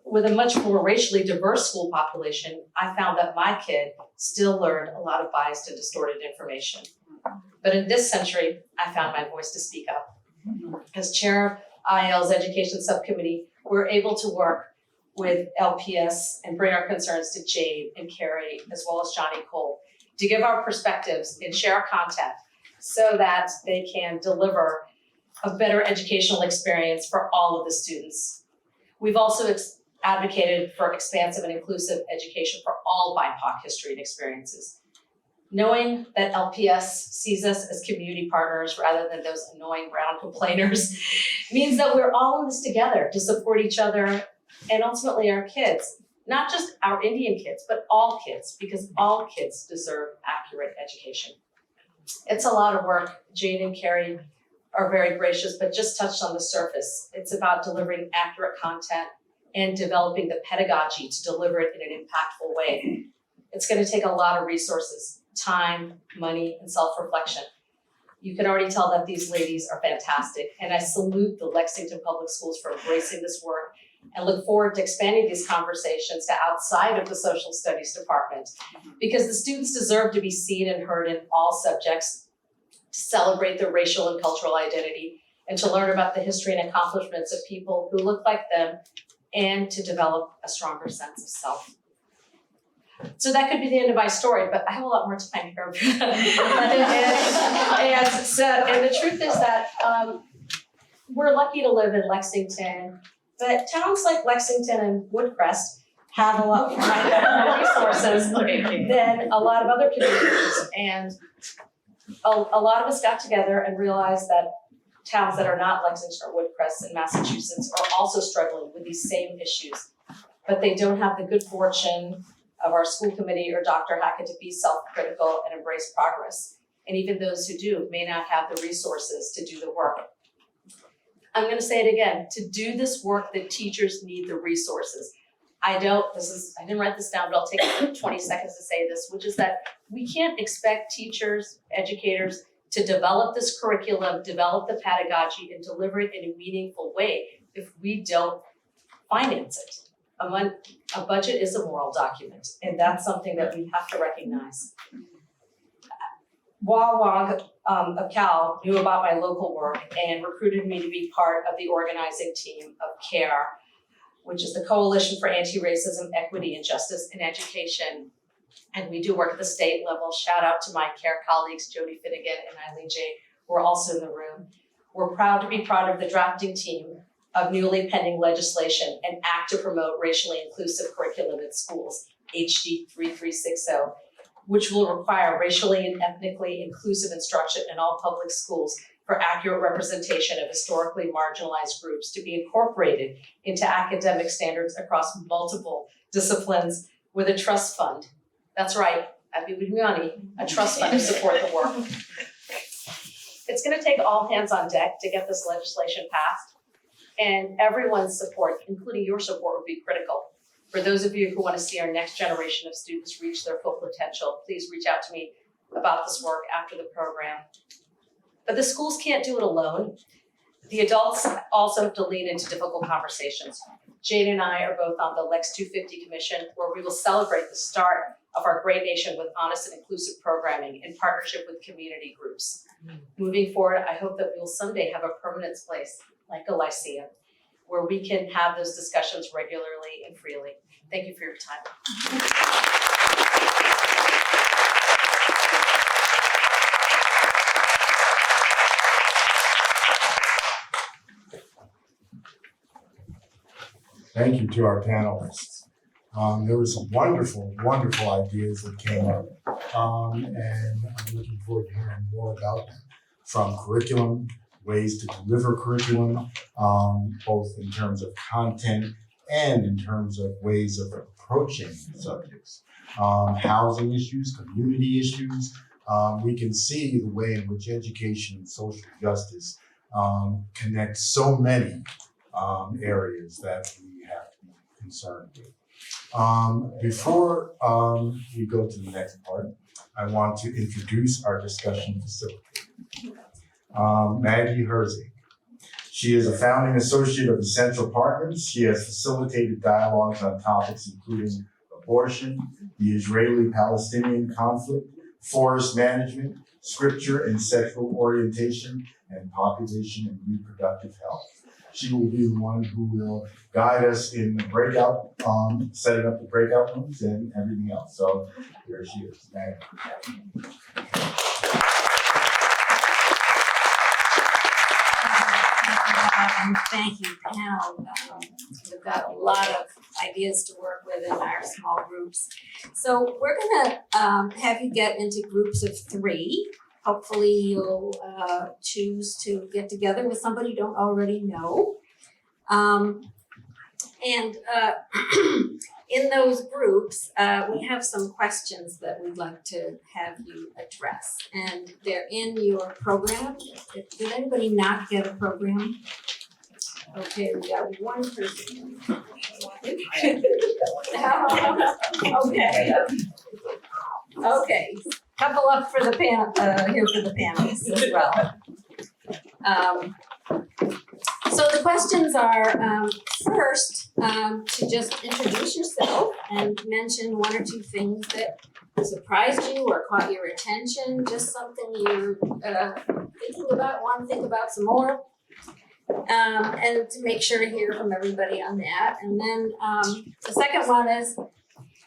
with a much more racially diverse school population, I found that my kid still learned a lot of biased and distorted information. But in this century, I found my voice to speak up. As chair of IL's education subcommittee, we're able to work with LPS and bring our concerns to Jade and Carrie, as well as Johnny Cole, to give our perspectives and share our content so that they can deliver a better educational experience for all of the students. We've also advocated for expansive and inclusive education for all BIPOC history and experiences. Knowing that LPS sees us as community partners rather than those annoying brown complainers means that we're all in this together to support each other and ultimately our kids. Not just our Indian kids, but all kids, because all kids deserve accurate education. It's a lot of work. Jade and Carrie are very gracious, but just touched on the surface. It's about delivering accurate content and developing the pedagogy to deliver it in an impactful way. It's going to take a lot of resources, time, money, and self-reflection. You can already tell that these ladies are fantastic, and I salute the Lexington Public Schools for embracing this work and look forward to expanding these conversations to outside of the social studies department, because the students deserve to be seen and heard in all subjects, to celebrate their racial and cultural identity, and to learn about the history and accomplishments of people who look like them, and to develop a stronger sense of self. So that could be the end of my story, but I have a lot more time here. and the truth is that we're lucky to live in Lexington, but towns like Lexington and Woodcrest have a lot more resources than a lot of other communities. And a lot of us got together and realized that towns that are not Lexington or Woodcrest in Massachusetts are also struggling with these same issues, but they don't have the good fortune of our school committee or Dr. Hackett to be self-critical and embrace progress. And even those who do may not have the resources to do the work. I'm going to say it again, to do this work, the teachers need the resources. I didn't write this down, but I'll take 20 seconds to say this, which is that we can't expect teachers, educators to develop this curriculum, develop the pedagogy, and deliver it in a meaningful way if we don't finance it. A budget is a moral document, and that's something that we have to recognize. Wong of Cal knew about my local work and recruited me to be part of the organizing team of CARE, which is the Coalition for Anti-Racism, Equity, and Justice in Education. And we do work at the state level. Shout out to my CARE colleagues, Jody Finnegan and Eileen J, who are also in the room. We're proud to be part of the drafting team of newly pending legislation and act to promote racially inclusive curriculum in schools, HD 3360, which will require racially and ethnically inclusive instruction in all public schools for accurate representation of historically marginalized groups to be incorporated into academic standards across multiple disciplines with a trust fund. That's right, a trust fund to support the work. It's gonna take all hands on deck to get this legislation passed, and everyone's support, including your support, would be critical. For those of you who want to see our next generation of students reach their full potential, please reach out to me about this work after the program. But the schools can't do it alone. The adults also have to lean into difficult conversations. Jade and I are both on the Lex 250 Commission, where we will celebrate the start of our great nation with honest and inclusive programming in partnership with community groups. Moving forward, I hope that we will someday have a permanent place like a Lyceum, where we can have those discussions regularly and freely. Thank you for your time. Thank you to our panelists. There were some wonderful ideas that came up, and I'm looking forward to hearing more about them. From curriculum, ways to deliver curriculum, both in terms of content and in terms of ways of approaching subjects. Housing issues, community issues. We can see the way in which education and social justice connect so many areas that we have to be concerned with. Before we go to the next part, I want to introduce our discussion facilitator, Maggie Herzig. She is a founding associate of the Central Partners. She has facilitated dialogues on topics including abortion, the Israeli-Palestinian conflict, forest management, scripture and sexual orientation, and population and reproductive health. She will be the one who will guide us in the breakout, setting up the breakout rooms and everything else. So here she is. Maggie. Thank you, panel. We've got a lot of ideas to work with in our small groups. So we're gonna have you get into groups of 3. Hopefully you'll choose to get together with somebody you don't already know. In those groups, we have some questions that we'd like to have you address. And they're in your program. Did anybody not get a program? Okay, we got one person. Okay, couple up for the panel, here for the panelists as well. So the questions are, first, to just introduce yourself and mention 1 or 2 things that surprised you or caught your attention, just something you're thinking about, want to think about some more. And to make sure to hear from everybody on that. And then the second one is,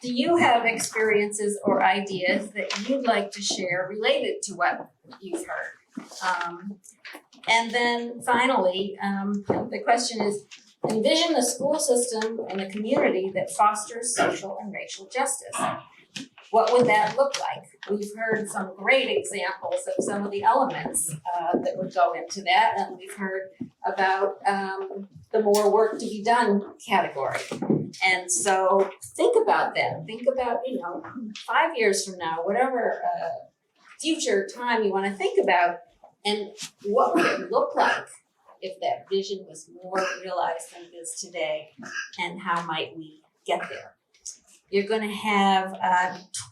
do you have experiences or ideas that you'd like to share related to what you've heard? And then finally, the question is, envision the school system and a community that fosters social and racial justice. What would that look like? We've heard some great examples of some of the elements that would go into that, and we've heard about the more work to be done category. And so think about that. Think about, 5 years from now, whatever future time you want to think about, and what would it look like if that vision was more realized than it is today, and how might we get there? You're going to have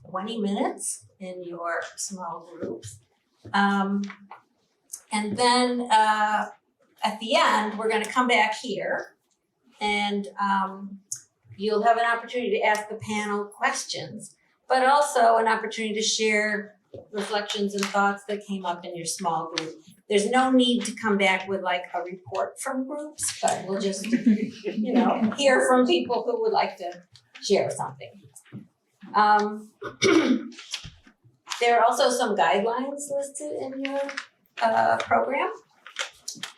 20 minutes in your small groups. And then at the end, we're going to come back here, and you'll have an opportunity to ask the panel questions, but also an opportunity to share reflections and thoughts that came up in your small group there's no need to come back with like a report from groups, but we'll just, hear from people who would like to share something. There are also some guidelines listed in your program.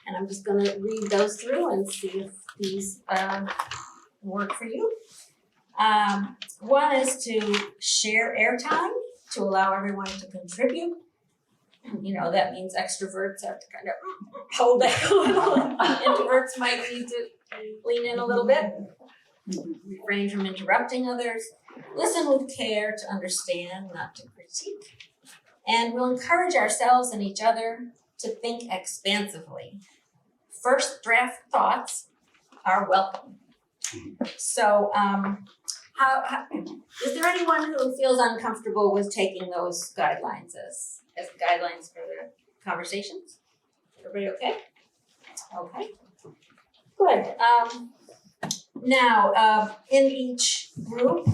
And I'm just gonna read those through and see if these work for you. One is to share airtime to allow everyone to contribute. That means extroverts have to kind of hold back a little. Introverts might need to lean in a little bit. Refrain from interrupting others. Listen with care to understand, not to critique. And we'll encourage ourselves and each other to think expansively. First draft thoughts are welcome. So, how is there anyone who feels uncomfortable with taking those guidelines as guidelines for the conversations? Everybody okay? Okay. Good. Now, in each group,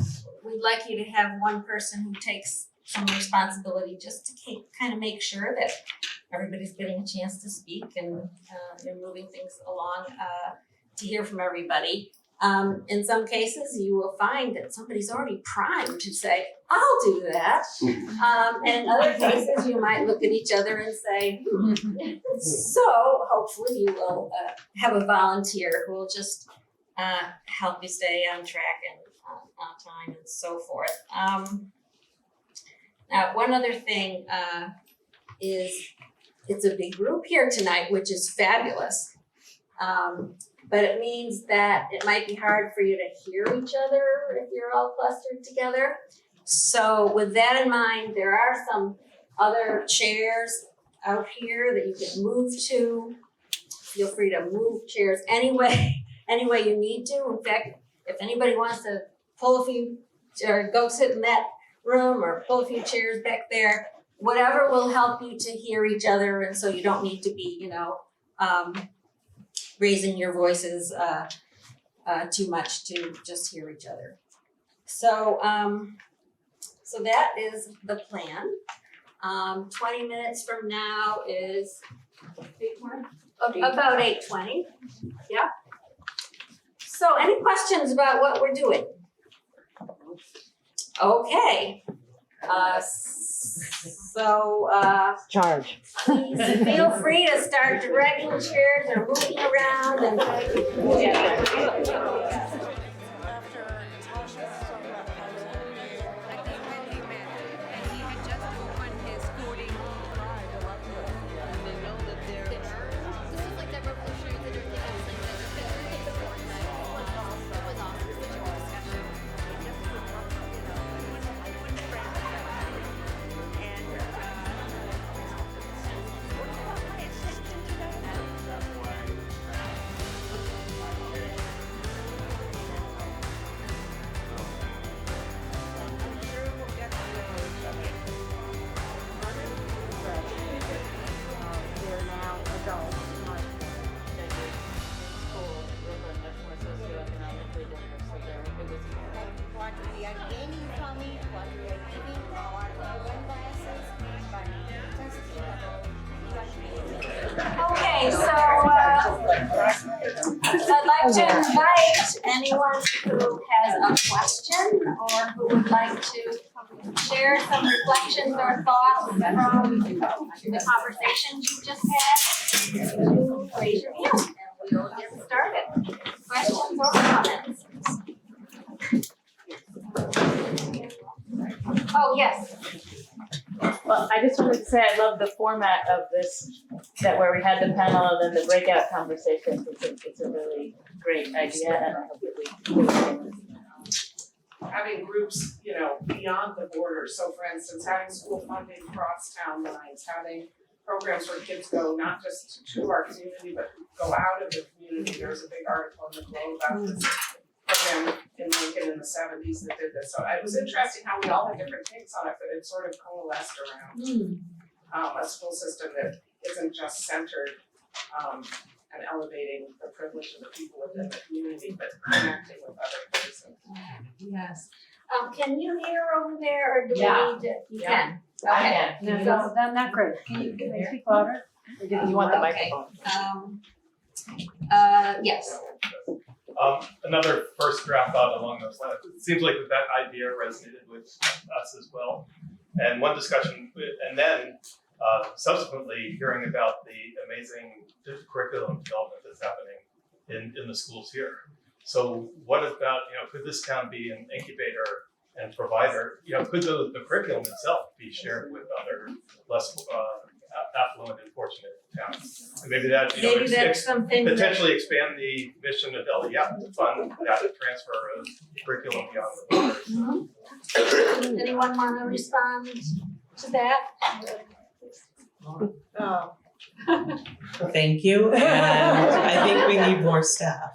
we'd like you to have one person who takes some responsibility just to kind of make sure that everybody's getting a chance to speak and you're moving things along to hear from everybody. In some cases, you will find that somebody's already primed to say, I'll do that. And in other cases, you might look at each other and say, So hopefully you will have a volunteer who will just help you stay on track and on time and so forth. Now, one other thing is it's a big group here tonight, which is fabulous. But it means that it might be hard for you to hear each other if you're all clustered together. So with that in mind, there are some other chairs out here that you can move to. Feel free to move chairs any way you need to. In fact, if anybody wants to pull a few or go sit in that room or pull a few chairs back there, whatever will help you to hear each other, and so you don't need to be, raising your voices too much to just hear each other. So that is the plan. 20 minutes from now is about 8:20. Yeah. So any questions about what we're doing? Okay. Charge. Please feel free to start dragging chairs or moving around and Okay, so I'd like to invite anyone who has a question or who would like to share some reflections or thoughts from the conversations you just had to raise your hand and we'll get started. Questions or comments? Oh, yes. Well, I just wanted to say I love the format of this, that where we had the panel and then the breakout conversations. It's a really great idea, and I hope that we having groups, beyond the borders. So for instance, having school funding cross town lines, having programs where kids go not just to our community, but go out of the community. There was a big article in the Globe about this program in Lincoln in the 70s that did this. So it was interesting how we all had different takes on it, but it sort of coalesced around a school system that isn't just centered and elevating the privilege of the people within the community, but connecting with other citizens. Yes. Can you hear over there or do we Yeah. need to? You can. I can. So then that's great. Can you speak louder? You want the Okay. microphone? Yes. Another first draft thought along those lines. It seems like that idea resonated with us as well. And one discussion, and then subsequently hearing about the amazing curriculum development that's happening in the schools here. So what about, could this town be an incubator and provider? Could the curriculum itself be shared with other less affluent and fortunate towns? And maybe that, Maybe that's something that, potentially expand the mission of LEF to fund that transfer of curriculum beyond the borders. Anyone wanna respond to that? Thank you, and I think we need more staff.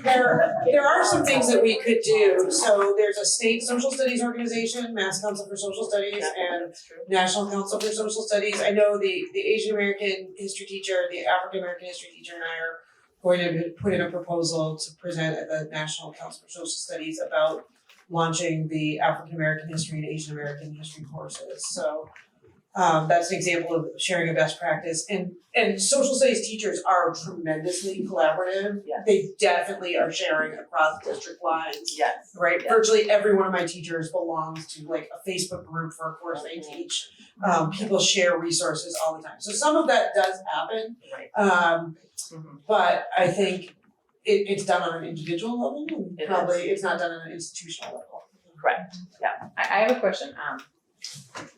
There are some things that we could do. So there's a state social studies organization, Mass Council for Social Studies, and National Council for Social Studies. I know the Asian American history teacher, the African American history teacher, and I are going to put in a proposal to present at the National Council for Social Studies about launching the African American history and Asian American history courses. So that's an example of sharing a best practice. And social studies teachers are tremendously collaborative. Yes. They definitely are sharing across district lines. Yes. Right? Yes. Virtually every one of my teachers belongs to like a Facebook group for a course they teach. People share resources all the time. So some of that does happen. Right. But I think it's done on an individual level and It probably it's not done on an institutional level. Correct. I have a question.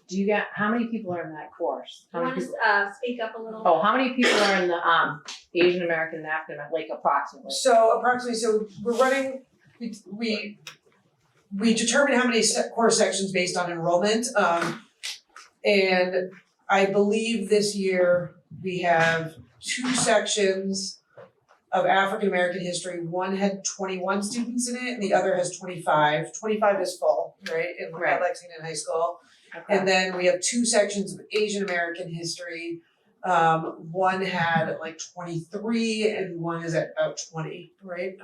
Do you get, how many people are in that course? You How many wanna people? speak up a little? Oh, how many people are in the Asian American and African, like approximately? So we're running, we determine how many course sections based on enrollment. And I believe this year we have 2 sections of African American history. One had 21 students in it and the other has 25. 25 is full, right, at Lexington High School. Okay. And then we have 2 sections of Asian American history. One had like 23 and one is at about 20, right?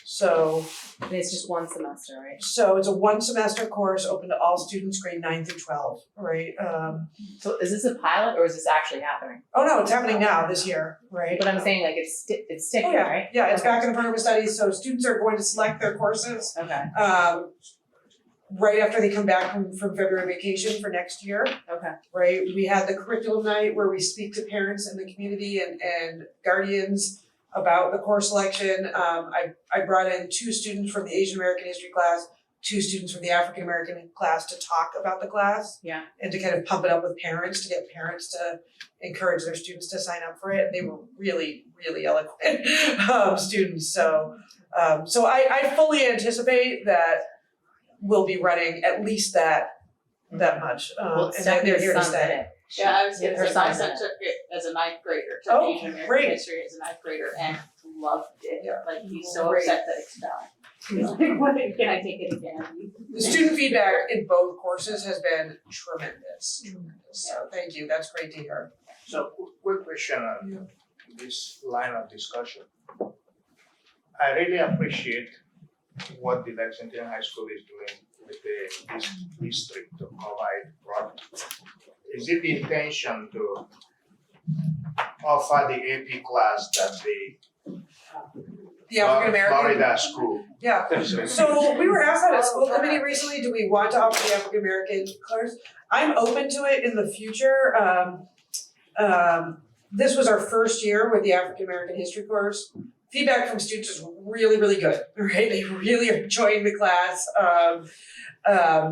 So And it's just one semester, right? so it's a 1 semester course open to all students grade 9 through 12, right? So is this a pilot or is this actually happening? Oh no, it's happening now this year, right? But I'm saying like it's sticking, Oh, yeah. right? Yeah, it's Okay. back in the program of studies, so students are going to select their courses Okay, right after they come back from February vacation for next year, okay. right? We had the curriculum night where we speak to parents in the community and guardians about the course selection. I brought in 2 students from the Asian American history class, 2 students from the African American class to talk about the class. Yeah. And to kind of pump it up with parents, to get parents to encourage their students to sign up for it. They were really, really eloquent students. So I fully anticipate that we'll be running at least that much. Well, And they're here to stay. Sunday. Yeah, I was gonna Her say, my son's son in it. took it as a 9th grader, took Oh, Asian American great. history as a 9th grader and loved it, Yeah. like he's so Great. upset that it's done. He's like, when can I take it again? The student feedback in both courses has been tremendous. So thank you, that's great to hear. So, quick question on this line of discussion. I really appreciate what the Lexington High School is doing with this district to provide products. Is it the intention to offer the AP class that The African American. Florida school? Yeah. So we were asked that at school committee recently, do we want to offer the African American course? I'm open to it in the future. This was our first year with the African American history course. Feedback from students is really, really good, right? They really are enjoying the class.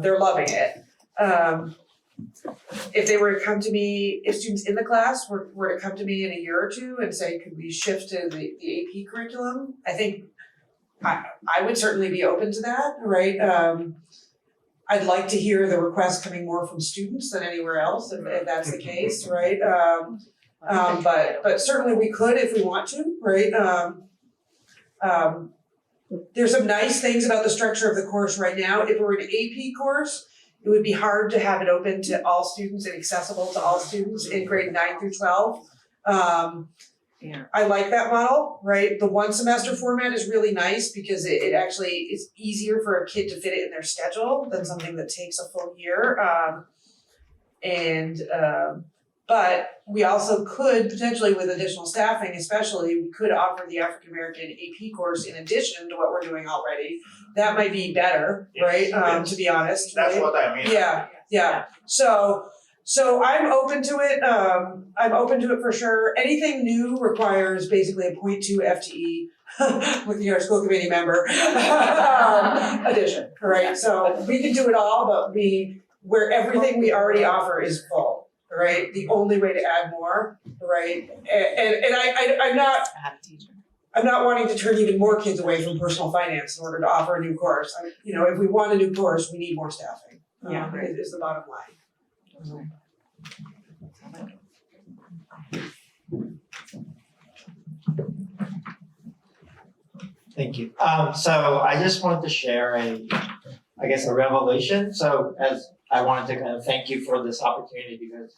They're loving it. If they were to come to me, if students in the class were to come to me in a year or 2 and say, could we shift to the AP curriculum? I think I would certainly be open to that, right? I'd like to hear the requests coming more from students than anywhere else, if that's the case, right? But certainly we could if we want to, right? There's some nice things about the structure of the course right now. If it were an AP course, it would be hard to have it open to all students and accessible to all students in grade 9 through 12. I like that model, right? The 1 semester format is really nice because it actually is easier for a kid to fit it in their schedule than something that takes a full year. And but we also could potentially, with additional staffing especially, we could offer the African American AP course in addition to what we're doing already. That might be better, right? To be honest, That's right? what I mean. Yeah. So I'm open to it. I'm open to it for sure. Anything new requires basically a 0.2 FTE with your school committee member addition, right? So we can do it all, but where everything we already offer is full, right? The only way to add more, right? And I'm not wanting to turn even more kids away from personal finance in order to offer a new course. If we want a new course, we need more staffing. Is the bottom line. Thank you. So I just wanted to share a revelation. So as I wanted to kind of thank you for this opportunity because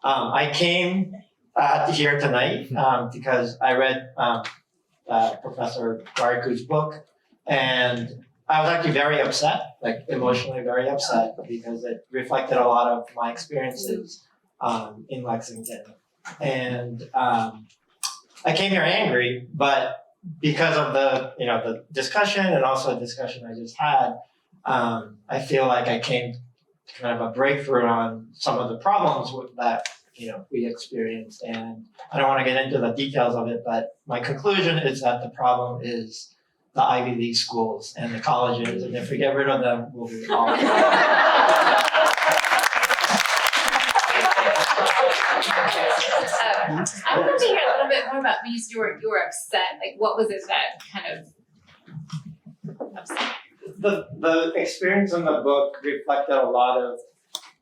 I came here tonight because I read Professor Gariku's book, and I was actually very upset, like emotionally very upset, because it reflected a lot of my experiences in Lexington. And I came here angry, but because of the discussion and also a discussion I just had, I feel like I came to kind of a breakthrough on some of the problems that we experienced. And I don't want to get into the details of it, but my conclusion is that the problem is the Ivy League schools and the colleges, and if we get rid of them, we'll be all I wanted to hear a little bit more about when you said you were upset. Like, what was it that kind of upset? The experience in the book reflected a lot of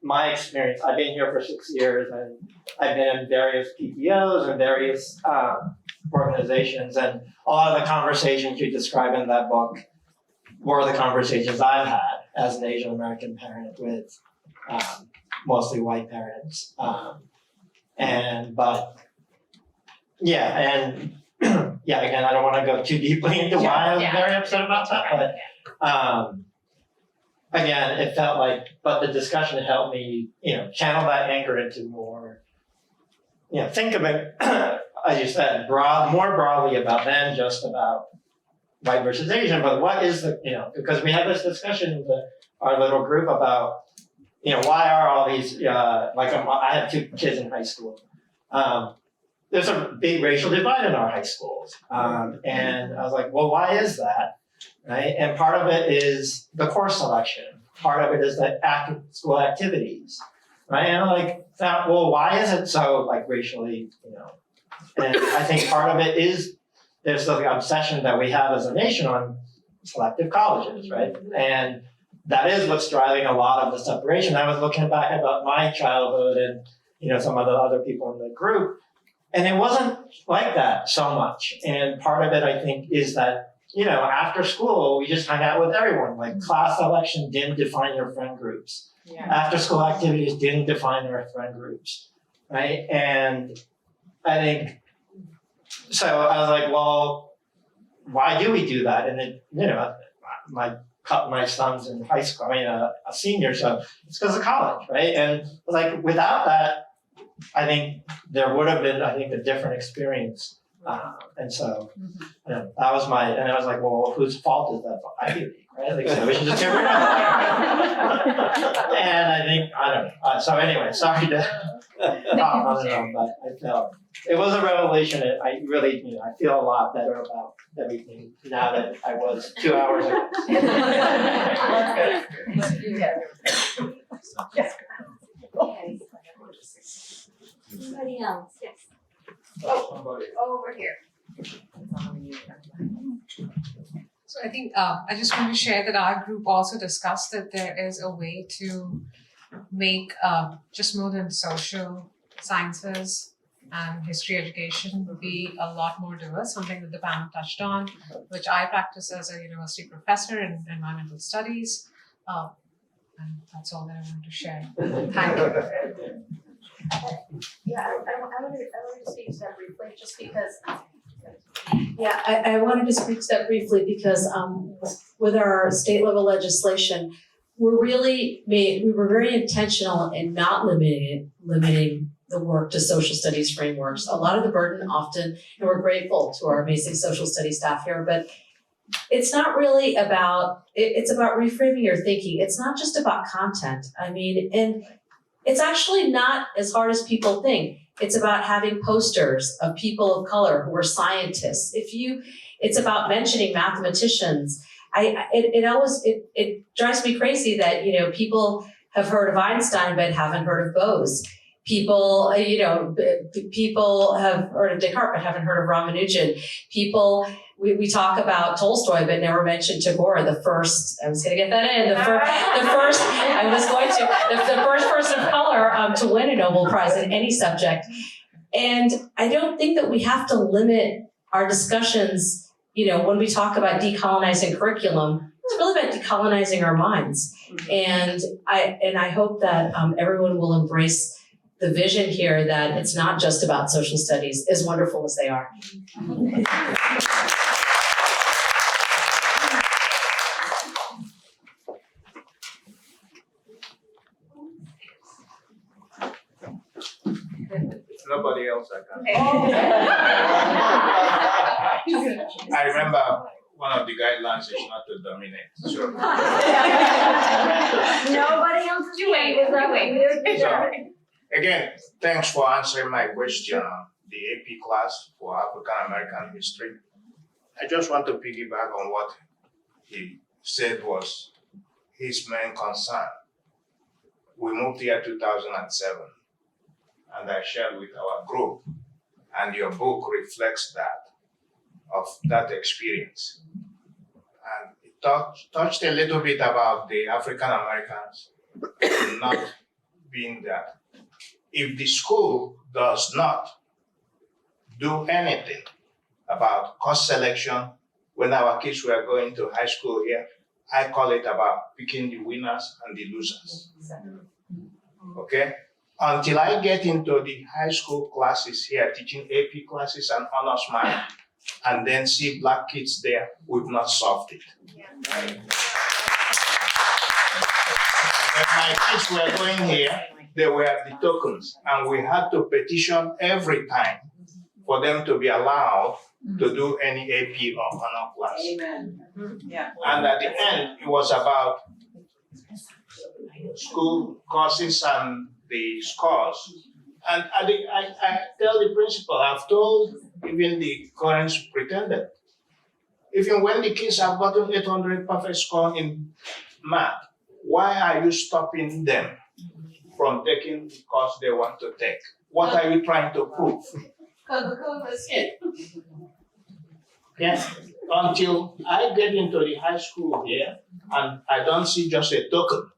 my experience. I've been here for 6 years, and I've been in various PTOs and various organizations, and a lot of the conversations you describe in that book were the conversations I've had as an Asian American parent with mostly white parents. Again, I don't want to go too deeply into why I was very upset about that, but again, it felt like, but the discussion helped me, channel that anger into more, think of it, as you said, more broadly about than just about white versus Asian, but what is because we had this discussion with our little group about, why are all these, I have 2 kids in high school. There's a big racial divide in our high schools. And I was like, well, why is that? Right? And part of it is the course selection. Part of it is the after school activities. Right? And I'm like, well, why is it so racially, And I think part of it is there's the obsession that we have as a nation on selective colleges, right? And that is what's driving a lot of the separation. I was looking back about my childhood and some of the other people in the group, and it wasn't like that so much. And part of it, I think, is that after school we just hung out with everyone. Like class selection didn't define your friend groups. After school activities didn't define our friend groups, right? And I think so. I was like, well, why do we do that? And it, my son's in high school, a senior, so it's because of college, right? And without that, I think there would have been, a different experience. And so, that was and I was like, well, whose fault is that? Ivy League, right? So we should just get rid of it. And I think, I don't know. So anyway, sorry to talk on and on, but I felt it was a revelation. I really, I feel a lot better about everything now than I was 2 hours ago. Anybody else? Yes. Over here. So I think I just want to share that our group also discussed that there is a way to make just more than social sciences and history education be a lot more diverse, something that the panel touched on, which I practice as a university professor in environmental studies. And that's all that I wanted to share. Thank you. Yeah, I wanted to speak to that briefly, just because. Yeah, I wanted to speak to that briefly because with our state level legislation, we were very intentional in not limiting the work to social studies frameworks. A lot of the burden often, and we're grateful to our amazing social studies staff here, but it's not really about, it's about reframing your thinking. It's not just about content. I mean, and it's actually not as hard as people think. It's about having posters of people of color who are scientists. It's about mentioning mathematicians. It drives me crazy that, people have heard of Einstein but haven't heard of Bose. People have heard of Descartes but haven't heard of Ramanujan. We talk about Tolstoy but never mentioned Tagore, the first person of color to win a Nobel Prize in any subject. And I don't think that we have to limit our discussions, when we talk about decolonizing curriculum. It's really about decolonizing our minds. And I hope that everyone will embrace the vision here that it's not just about social studies, as wonderful as they are. Nobody else I remember one of the guidelines is not to dominate. So, Nobody else is doing so again, thanks for answering my question on the AP class for African American history. I just want to piggyback on what he said was his main concern. We moved here 2007, and I shared with our group, and your book reflects that experience. And it touched a little bit about the African Americans not being there. If the school does not do anything about course selection, when our kids were going to high school here, I call it about picking the winners and the losers. Okay? Until I get into the high school classes here, teaching AP classes and honors math, and then see Black kids there, we've not solved it. When my kids were going here, they were the tokens, and we had to petition every time for them to be allowed to do any AP or honor class. Amen. Yeah. And at the end, it was about school courses and the scores. And I tell the principal, I've told even the current superintendent, even when the kids have gotten 800 perfect score in math, why are you stopping them from taking the course they want to take? What are you trying to prove? Because the code was hit. Yes. Until I get into the high school here and I don't see just a token,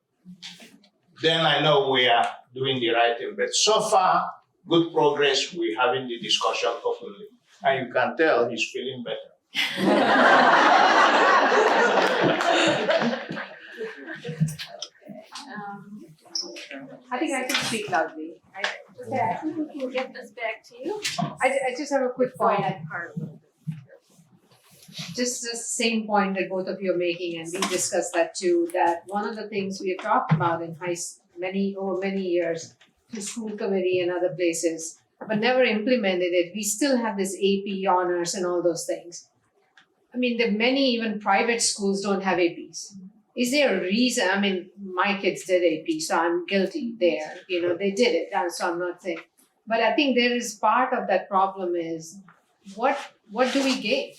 then I know we are doing the right thing. But so far, good progress. We're having the discussion openly. And you can tell he's feeling better. I think I can speak loudly. Okay, I think we can get this back to you. I just have a quick point. That part. Just the same point that both of you are making, and we discussed that too, that one of the things we have talked about in over many years, the school committee and other places, but never implemented it. We still have this AP honors and all those things. I mean, the many even private schools don't have APs. Is there a reason? I mean, my kids did AP, so I'm guilty there. They did it, so I'm not saying. But I think there is part of that problem is what do we give?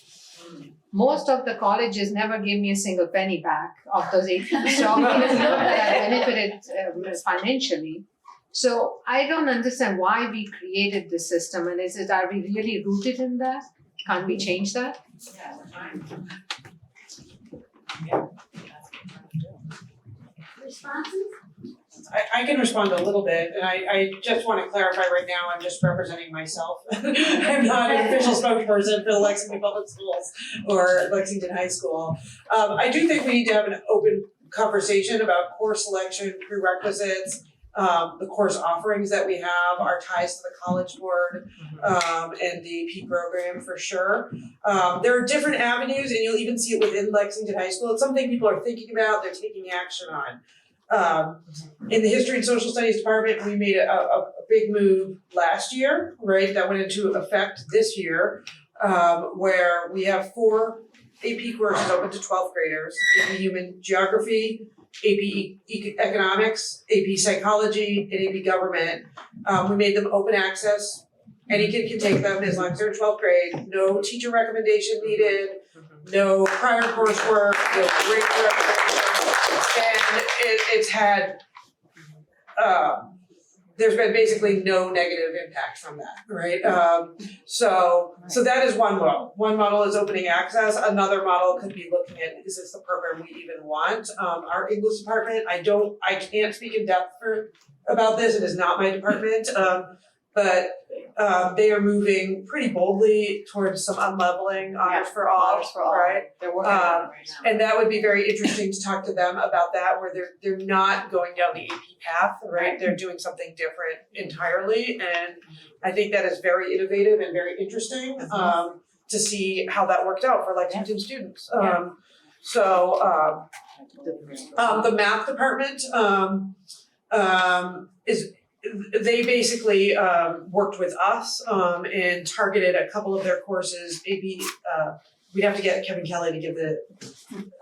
Most of the colleges never gave me a single penny back of those APs. So obviously that I benefited financially. So I don't understand why we created this system, and are we really rooted in that? Can't we change that? Responses? I can respond a little bit, and I just want to clarify right now, I'm just representing myself. I'm not an official spokesperson for the Lexington Public Schools or Lexington High School. I do think we need to have an open conversation about course selection, prerequisites, the course offerings that we have, our ties to the College Board, and the AP program for sure. There are different avenues, and you'll even see it within Lexington High School. It's something people are thinking about, they're taking action on. In the history and social studies department, we made a big move last year, right, that went into effect this year, where we have 4 AP courses open to 12th graders: AP Human Geography, AP Economics, AP Psychology, and AP Government. We made them open access. Any kid can take them as long as they're in 12th grade. No teacher recommendation needed, no prior coursework, no grade recommendation. And it's had, there's been basically no negative impact from that, right? So that is one model. One model is opening access. Another model could be looking at, is this the program we even want? Our English department, I can't speak in depth about this. It is not my department. But they are moving pretty boldly towards some unleveling honors for all, right? They're working on it right now. And that would be very interesting to talk to them about that, where they're not going down the AP path, right? They're doing something different entirely, and I think that is very innovative and very interesting to see how that worked out for Lexington students. The math department they basically worked with us and targeted a couple of their courses. Maybe we'd have to get Kevin Kelly to give the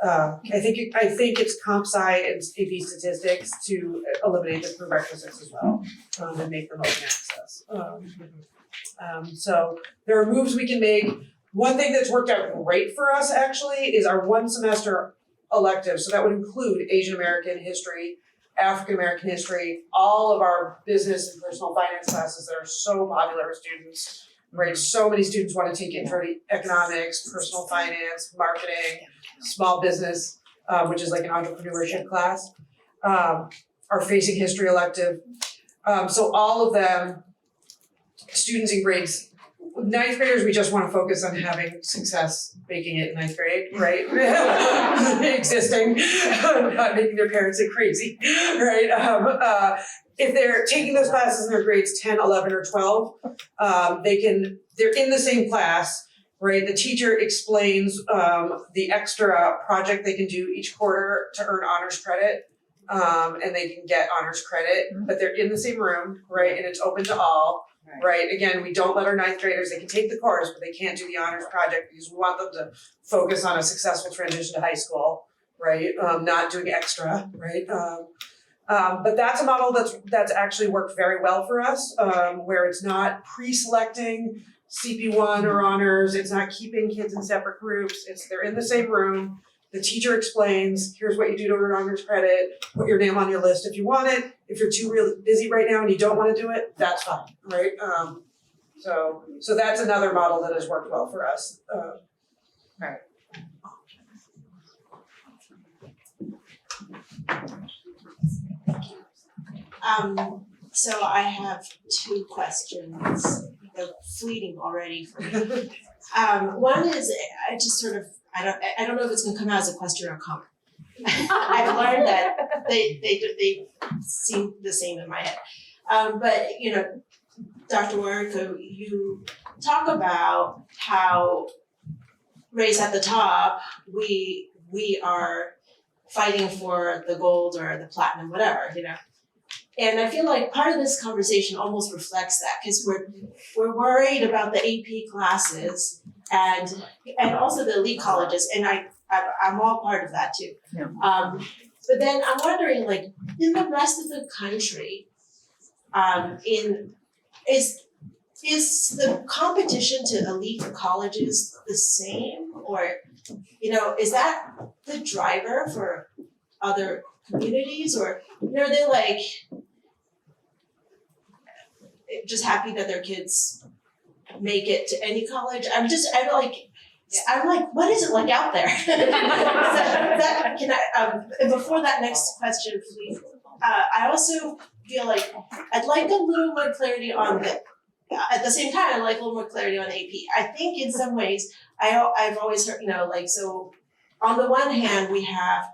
I think it's comp sci and AP statistics to eliminate the prerequisites as well and make them open access. So there are moves we can make. One thing that's worked out great for us actually is our 1 semester elective. So that would include Asian American history, African American history, all of our business and personal finance classes that are so popular with students, right? So many students want to take intro to economics, personal finance, marketing, small business, which is like an entrepreneurship class. Our facing history elective. So all of them, students in grades, 9th graders, we just want to focus on having success making it in 9th grade, right? Existing, not making their parents look crazy, right? If they're taking those classes in their grades 10, 11, or 12, they're in the same class, right? The teacher explains the extra project they can do each quarter to earn honors credit, and they can get honors credit, but they're in the same room, right? And it's open to all. Right, again, we don't let our 9th graders, they can take the course, but they can't do the honors project because we want them to focus on a successful transition to high school, right? Not doing extra, right? But that's a model that's actually worked very well for us, where it's not pre-selecting CP1 or honors, it's not keeping kids in separate groups, they're in the same room. The teacher explains, here's what you do to earn honors credit, put your name on your list if you want it. If you're too really busy right now and you don't want to do it, that's fine, right? So that's another model that has worked well for us. Right. So I have 2 questions. They're fleeting already for me. One is I just sort of I don't know if it's gonna come out as a question or a comment. I've learned that they seem the same in my head. But Dr. Warrico, you talk about how raised at the top, we are fighting for the gold or the platinum, whatever, And I feel like part of this conversation almost reflects that because we're worried about the AP classes and also the elite colleges, and I'm all part of that too. Yeah. But then I'm wondering, like, in the rest of the country, is the competition to elite colleges the same, or is that the driver for other communities, or are they like just happy that their kids make it to any college? I'm like, what is it like out there? And before that next question, please. I also feel like I'd like a little more clarity on at the same time, I'd like a little more clarity on AP. I think in some ways, I've always heard, so on the one hand, we have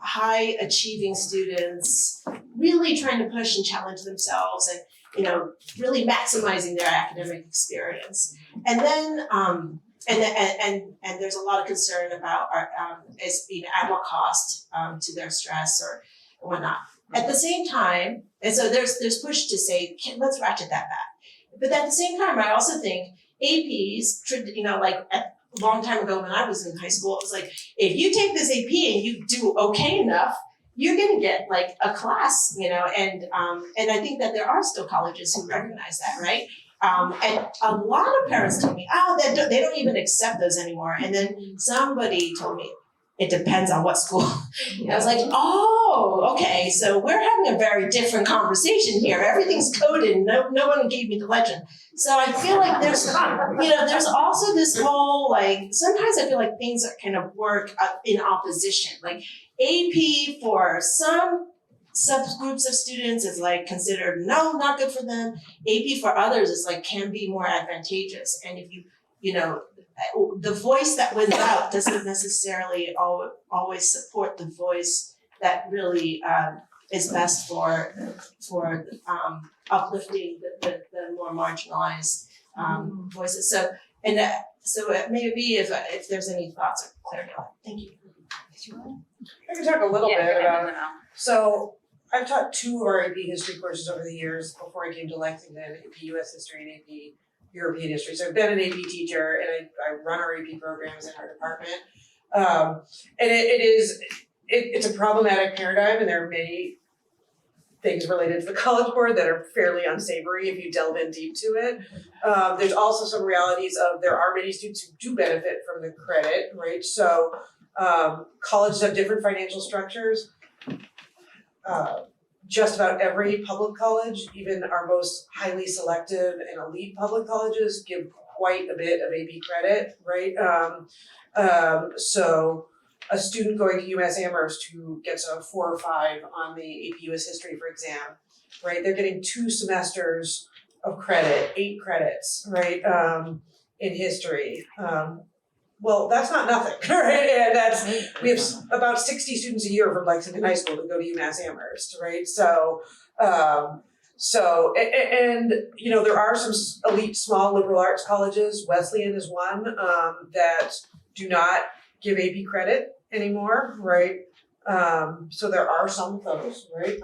high achieving students really trying to push and challenge themselves and, really maximizing their academic experience. And then, and there's a lot of concern about as being at what cost to their stress, or and whatnot. At the same time, and so there's push to say, let's ratchet that back. But at the same time, I also think APs, like a long time ago when I was in high school, it was like, if you take this AP and you do okay enough, you're gonna get like a class, and I think that there are still colleges who recognize that, right? And a lot of parents told me, they don't even accept those anymore. And then somebody told me, it depends on what school. I was like, oh, okay, so we're having a very different conversation here. Everything's coded, no one gave me the legend. So I feel like there's also this whole, like, sometimes I feel like things are kind of work in opposition. Like AP for some subgroups of students is like considered, no, not good for them. AP for others is like, can be more advantageous. And if the voice that wins out doesn't necessarily always support the voice that really is best for uplifting the more marginalized voices. So maybe if there's any thoughts or clarity on it. Thank you. I can talk a little Yeah, bit go ahead, about. So I've taught 2 of our AP history courses over the years before I came to Lexington, AP US history and AP European history. So I've been an AP teacher and I run our AP programs in our department. And it's a problematic paradigm, and there are many things related to the College Board that are fairly unsavory if you delve in deep to it. There's also some realities of there are many students who do benefit from the credit, right? So colleges have different financial structures. Just about every public college, even our most highly selective and elite public colleges, give quite a bit of AP credit, right? So a student going to UMass Amherst who gets a 4 or 5 on the AP US history for exam, right? They're getting 2 semesters of credit, 8 credits, right? In history. Well, that's not nothing, right? And we have about 60 students a year from Lexington High School that go to UMass Amherst, right? So there are some elite small liberal arts colleges. Wesleyan is one that do not give AP credit anymore, right? So there are some of those, right?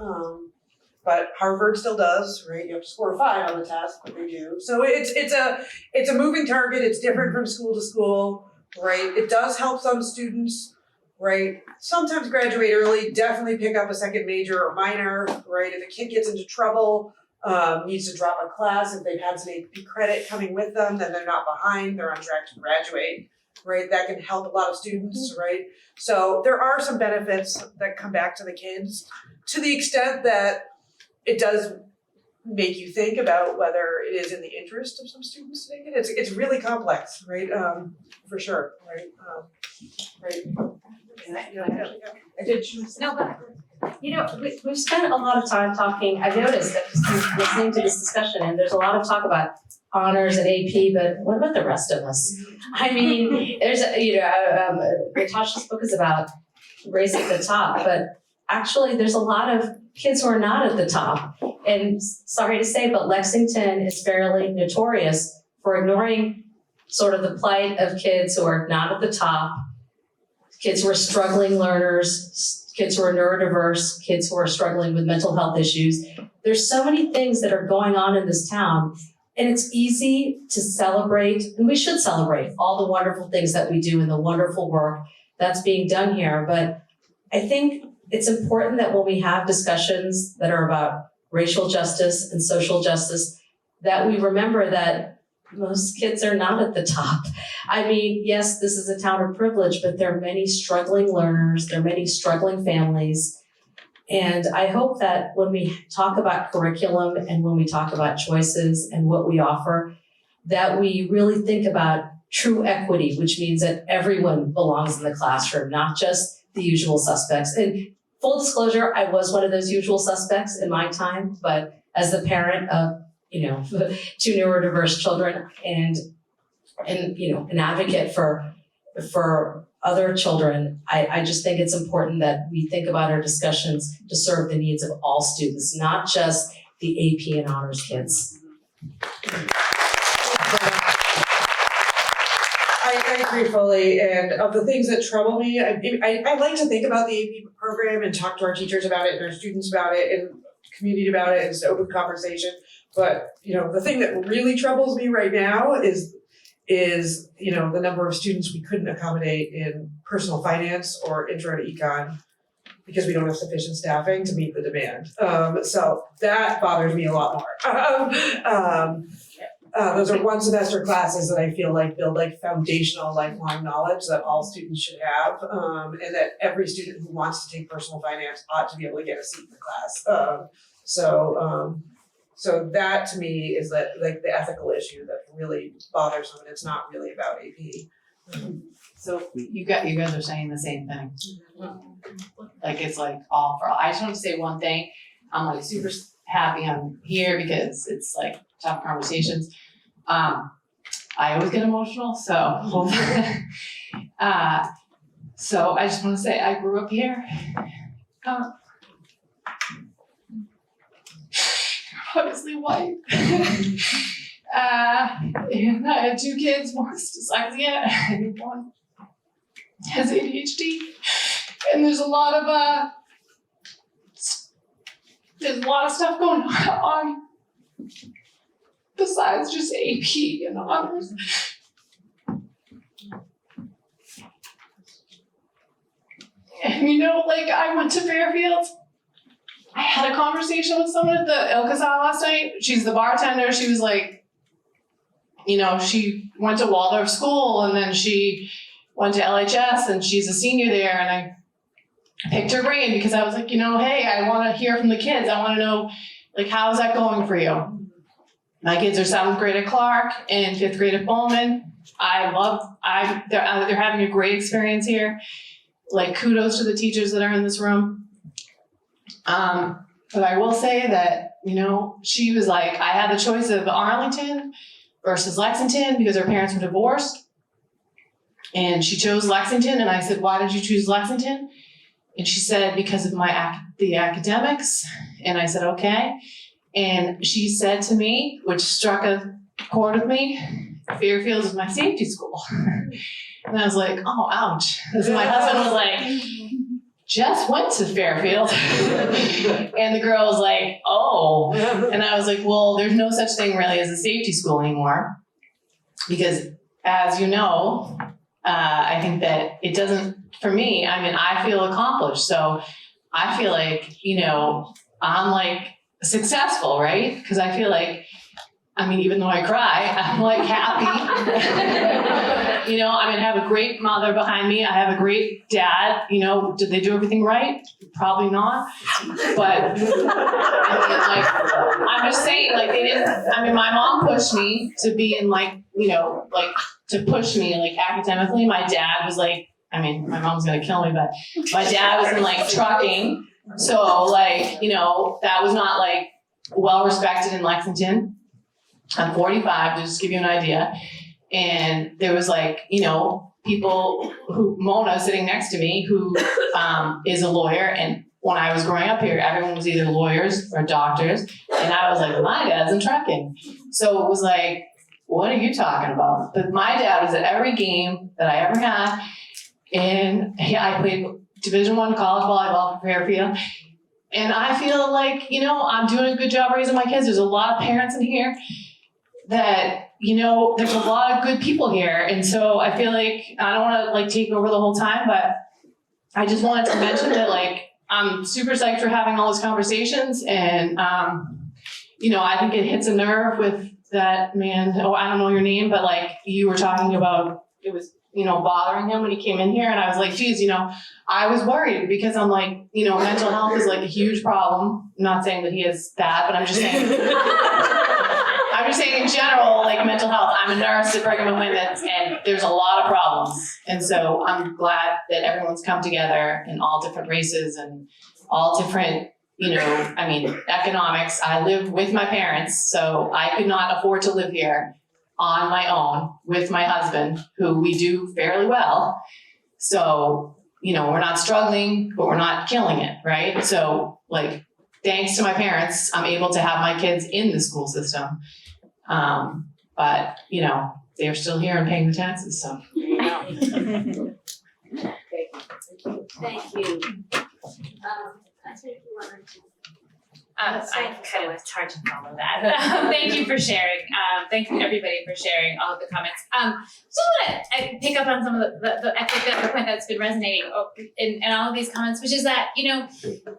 But Harvard still does, right? You have to score a 5 on the test, but they do. So it's a moving target. It's different from school to school. Right, it does help some students, right? Sometimes graduate early, definitely pick up a second major or minor, right? If a kid gets into trouble, needs to drop a class, if they've had some AP credit coming with them, then they're not behind, they're on track to graduate, right? That can help a lot of students, right? So there are some benefits that come back to the kids to the extent that it does make you think about whether it is in the interest of some students to take it. It's really complex, right? For sure, right? I did. No, but We've spent a lot of time talking, I've noticed that just listening to this discussion, and there's a lot of talk about honors and AP, but what about the rest of us? I mean, there's, Natasha's book is about race at the top, but actually there's a lot of kids who are not at the top. And sorry to say, but Lexington is fairly notorious for ignoring sort of the plight of kids who are not at the top, kids who are struggling learners, kids who are neurodiverse, kids who are struggling with mental health issues. There's so many things that are going on in this town, and it's easy to celebrate, and we should celebrate all the wonderful things that we do and the wonderful work that's being done here. But I think it's important that when we have discussions that are about racial justice and social justice, that we remember that most kids are not at the top. I mean, yes, this is a town of privilege, but there are many struggling learners, there are many struggling families. And I hope that when we talk about curriculum and when we talk about choices and what we offer, that we really think about true equity, which means that everyone belongs in the classroom, not just the usual suspects. And full disclosure, I was one of those usual suspects in my time, but as the parent of, 2 neurodiverse children and an advocate for other children, I just think it's important that we think about our discussions to serve the needs of all students, not just the AP and honors kids. I I agree fully, and of the things that trouble me, I like to think about the AP program and talk to our teachers about it and our students about it and community about it, and it's an open conversation. But, the thing that really troubles me right now is the number of students we couldn't accommodate in personal finance or intro to econ because we don't have sufficient staffing to meet the demand. So that bothers me a lot more. Those are one semester classes that I feel like build like foundational lifelong knowledge that all students should have, and that every student who wants to take personal finance ought to be able to get a seat in the class. So that to me is the ethical issue that really bothers them, and it's not really about AP. So you guys are saying the same thing. Like it's like all for all. I just want to say one thing. I'm like super happy I'm here because it's like tough conversations. I always get emotional, so so I just want to say I grew up here. Obviously white. And I had 2 kids, one's dyslexia and one has ADHD. And there's a lot of stuff going on besides just AP and honors. And like I went to Fairfield. I had a conversation with someone at the El Cazal last night. She's the bartender. She was like, she went to Waldorf school and then she went to LHS and she's a senior there. And I picked her brain because I was like, hey, I want to hear from the kids. I want to know, like, how is that going for you? My kids are 7th grade at Clark and 5th grade at Bowman. They're having a great experience here. Like, kudos to the teachers that are in this room. But I will say that, she was like, I had the choice of Arlington versus Lexington because her parents were divorced. And she chose Lexington, and I said, why did you choose Lexington? And she said, because of the academics. And I said, okay. And she said to me, which struck a chord with me, Fairfield is my safety school. And I was like, oh, ouch. Because my husband was like, just went to Fairfield. And the girl was like, oh. And I was like, well, there's no such thing really as a safety school anymore. Because as you know, I think that it doesn't, for me, I feel accomplished. So I feel like, I'm like successful, right? Because I feel like, even though I cry, I'm like happy. I have a great mother behind me. I have a great dad. Did they do everything right? Probably not. But I'm just saying, like, they didn't, my mom pushed me to be in to push me like academically. My dad was like, my mom's gonna kill me, but my dad was in like trucking. So that was not like well respected in Lexington. I'm 45, to just give you an idea. And there was people who, Mona sitting next to me, who is a lawyer. And when I was growing up here, everyone was either lawyers or doctors. And I was like, my dad's in trucking. So it was like, what are you talking about? But my dad was at every game that I ever had. And I played Division I college volleyball for Fairfield. And I feel like, I'm doing a good job raising my kids. There's a lot of parents in here that, there's a lot of good people here. And so I feel like, I don't want to take over the whole time, but I just wanted to mention that I'm super psyched for having all these conversations. And, I think it hits a nerve with that man. Oh, I don't know your name, but you were talking about, it was, bothering him when he came in here. And I was like, geez, I was worried because I'm like, mental health is a huge problem. I'm not saying that he is that, but I'm just saying, in general, mental health. I'm a nurse at Brigham and Women's, and there's a lot of problems. And so I'm glad that everyone's come together in all different races and all different, economics. I live with my parents, so I could not afford to live here on my own with my husband, who we do fairly well. So, we're not struggling, but we're not killing it, right? So, thanks to my parents, I'm able to have my kids in the school system. But, they're still here and paying the taxes, so. Thank you. I think you wanted to. It's hard to follow that. Thank you for sharing. Thank you everybody for sharing all of the comments. Just want to pick up on some of the point that's been resonating in all of these comments, which is that,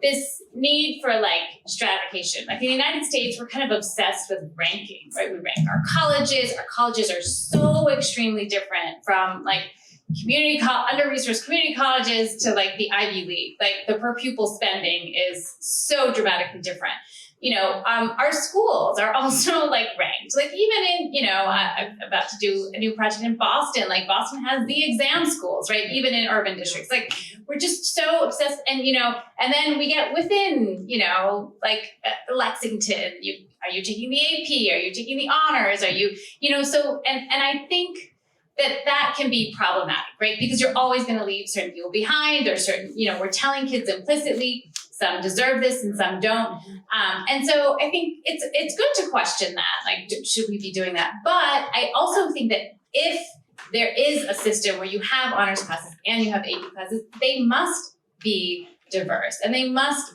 this need for like stratification. Like in the United States, we're kind of obsessed with ranking, right? We rank our colleges. Our colleges are so extremely different from like under-resourced community colleges to like the Ivy League. Like the per pupil spending is so dramatically different. Our schools are also like ranked. Like even in, I'm about to do a new project in Boston. Like Boston has the exam schools, right? Even in urban districts. Like we're just so obsessed, and and then we get within, like Lexington. Are you taking the AP? Are you taking the honors? Are you, so and I think that can be problematic, right? Because you're always going to leave certain people behind. There's certain, we're telling kids implicitly, some deserve this and some don't. And so I think it's good to question that, like, should we be doing that? But I also think that if there is a system where you have honors classes and you have AP classes, they must be diverse, and they must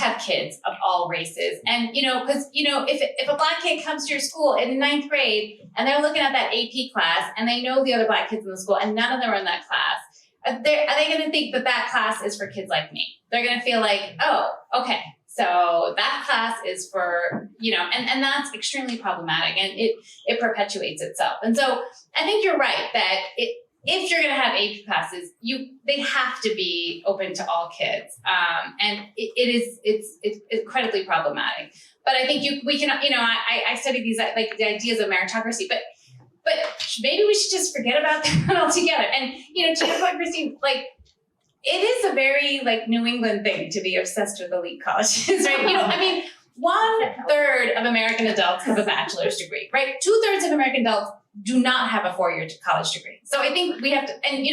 have kids of all races. And, because, if a Black kid comes to your school in 9th grade and they're looking at that AP class and they know the other Black kids in the school and none of them are in that class, are they going to think that class is for kids like me? They're going to feel like, oh, okay, so that class is for, and that's extremely problematic, and it perpetuates itself. And so I think you're right that if you're going to have AP classes, they have to be open to all kids, and it's incredibly problematic. But I think we can, I study these like the ideas of meritocracy, but maybe we should just forget about that altogether. And to your point, Christine, like it is a very like New England thing to be obsessed with elite colleges, right? 1/3 of American adults have a bachelor's degree, right? 2/3 of American adults do not have a 4-year college degree. So I think we have to, and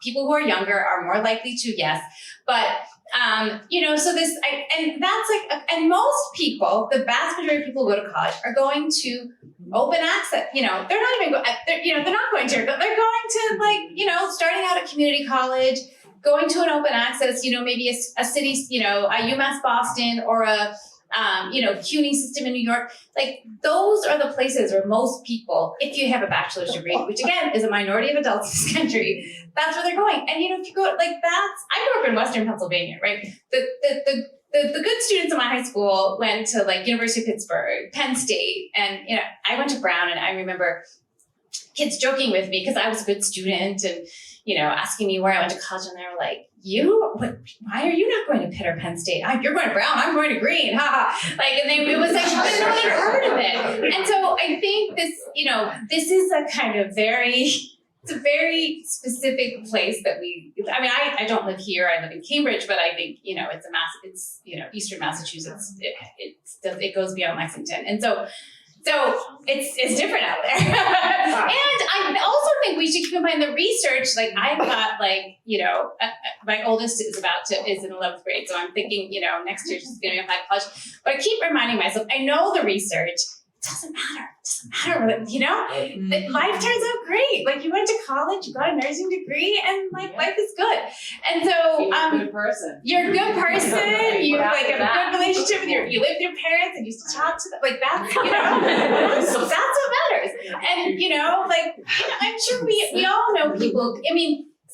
people who are younger are more likely to, yes, but so this, and that's like, and most people, the vast majority of people who go to college are going to open access. They're not even, they're not going to, but they're going to like, starting out at community college, going to an open access, maybe a city, a UMass Boston or a CUNY system in New York. Like those are the places where most people, if you have a bachelor's degree, which again is a minority of adults in this country, that's where they're going. And if you go like I grew up in Western Pennsylvania, right? The good students in my high school went to like University of Pittsburgh, Penn State, and I went to Brown, and I remember kids joking with me because I was a good student and asking me where I went to college, and they were like, why are you not going to Pitt or Penn State? You're going to Brown, I'm going to Green, Like, and it was like, I never heard of it. And so I think this, this is a kind of it's a very specific place that I don't live here, I live in Cambridge, but I think, it's Eastern Massachusetts, it goes beyond Lexington. And so it's different out there. And I also think we should keep in mind the research. Like I've got my oldest is in 11th grade. So I'm thinking, next year she's going to be applying to college. But I keep reminding myself, I know the research, it doesn't matter. Life turns out great. Like you went to college, you got a nursing degree, and life is good. And so You're a good person. You're a good person. You have a good relationship with you live with your parents and used to talk to them. Like that's that's what matters. And I'm sure we all know people.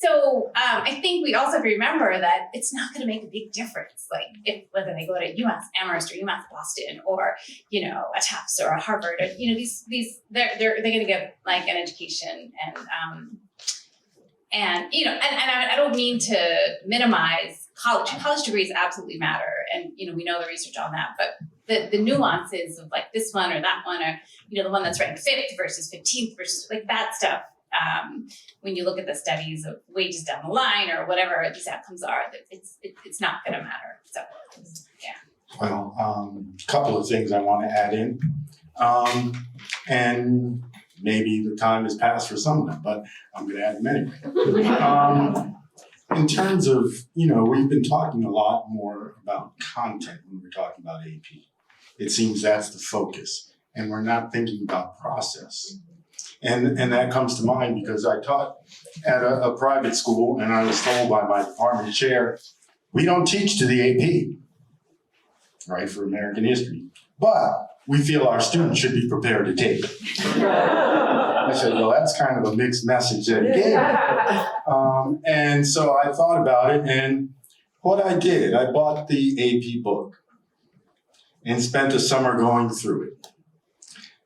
So I think we also have to remember that it's not going to make a big difference, like whether they go to UMass Amherst or UMass Boston or a Tufts or a Harvard, or they're going to get like an education, and I don't mean to minimize college. College degrees absolutely matter, and we know the research on that, but the nuances of like this one or that one, or the one that's ranked 5th versus 15th versus like that stuff. When you look at the studies of wages down the line or whatever these outcomes are, it's not going to matter. So, yeah. Well, a couple of things I want to add in, and maybe the time has passed for some of them, but I'm going to add them anyway. In terms of, we've been talking a lot more about content when we're talking about AP. It seems that's the focus, and we're not thinking about process. And that comes to mind because I taught at a private school and I was told by my department chair, we don't teach to the AP, right, for American history, but we feel our students should be prepared to take it. I said, well, that's kind of a mixed message that he gave. And so I thought about it, and what I did, I bought the AP book and spent a summer going through it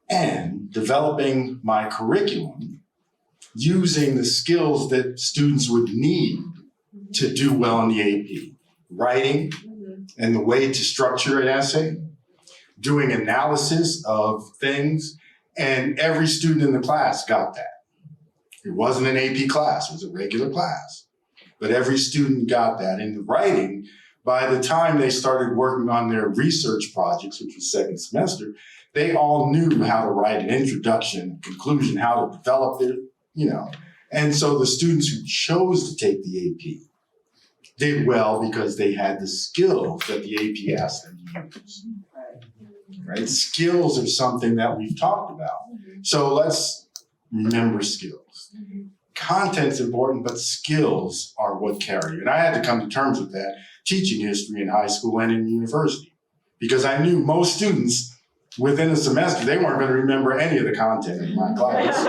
and developing my curriculum using the skills that students would need to do well in the AP. Writing and the way to structure an essay, doing analysis of things, and every student in the class got that. It wasn't an AP class, it was a regular class. But every student got that. In the writing, by the time they started working on their research projects, which was second semester, they all knew how to write an introduction, conclusion, how to develop their, And so the students who chose to take the AP did well because they had the skills that the AP asked them to use. Right? Skills are something that we've talked about. So let's remember skills. Content's important, but skills are what carry you. And I had to come to terms with that teaching history in high school and in university, because I knew most students within a semester, they weren't going to remember any of the content in my class.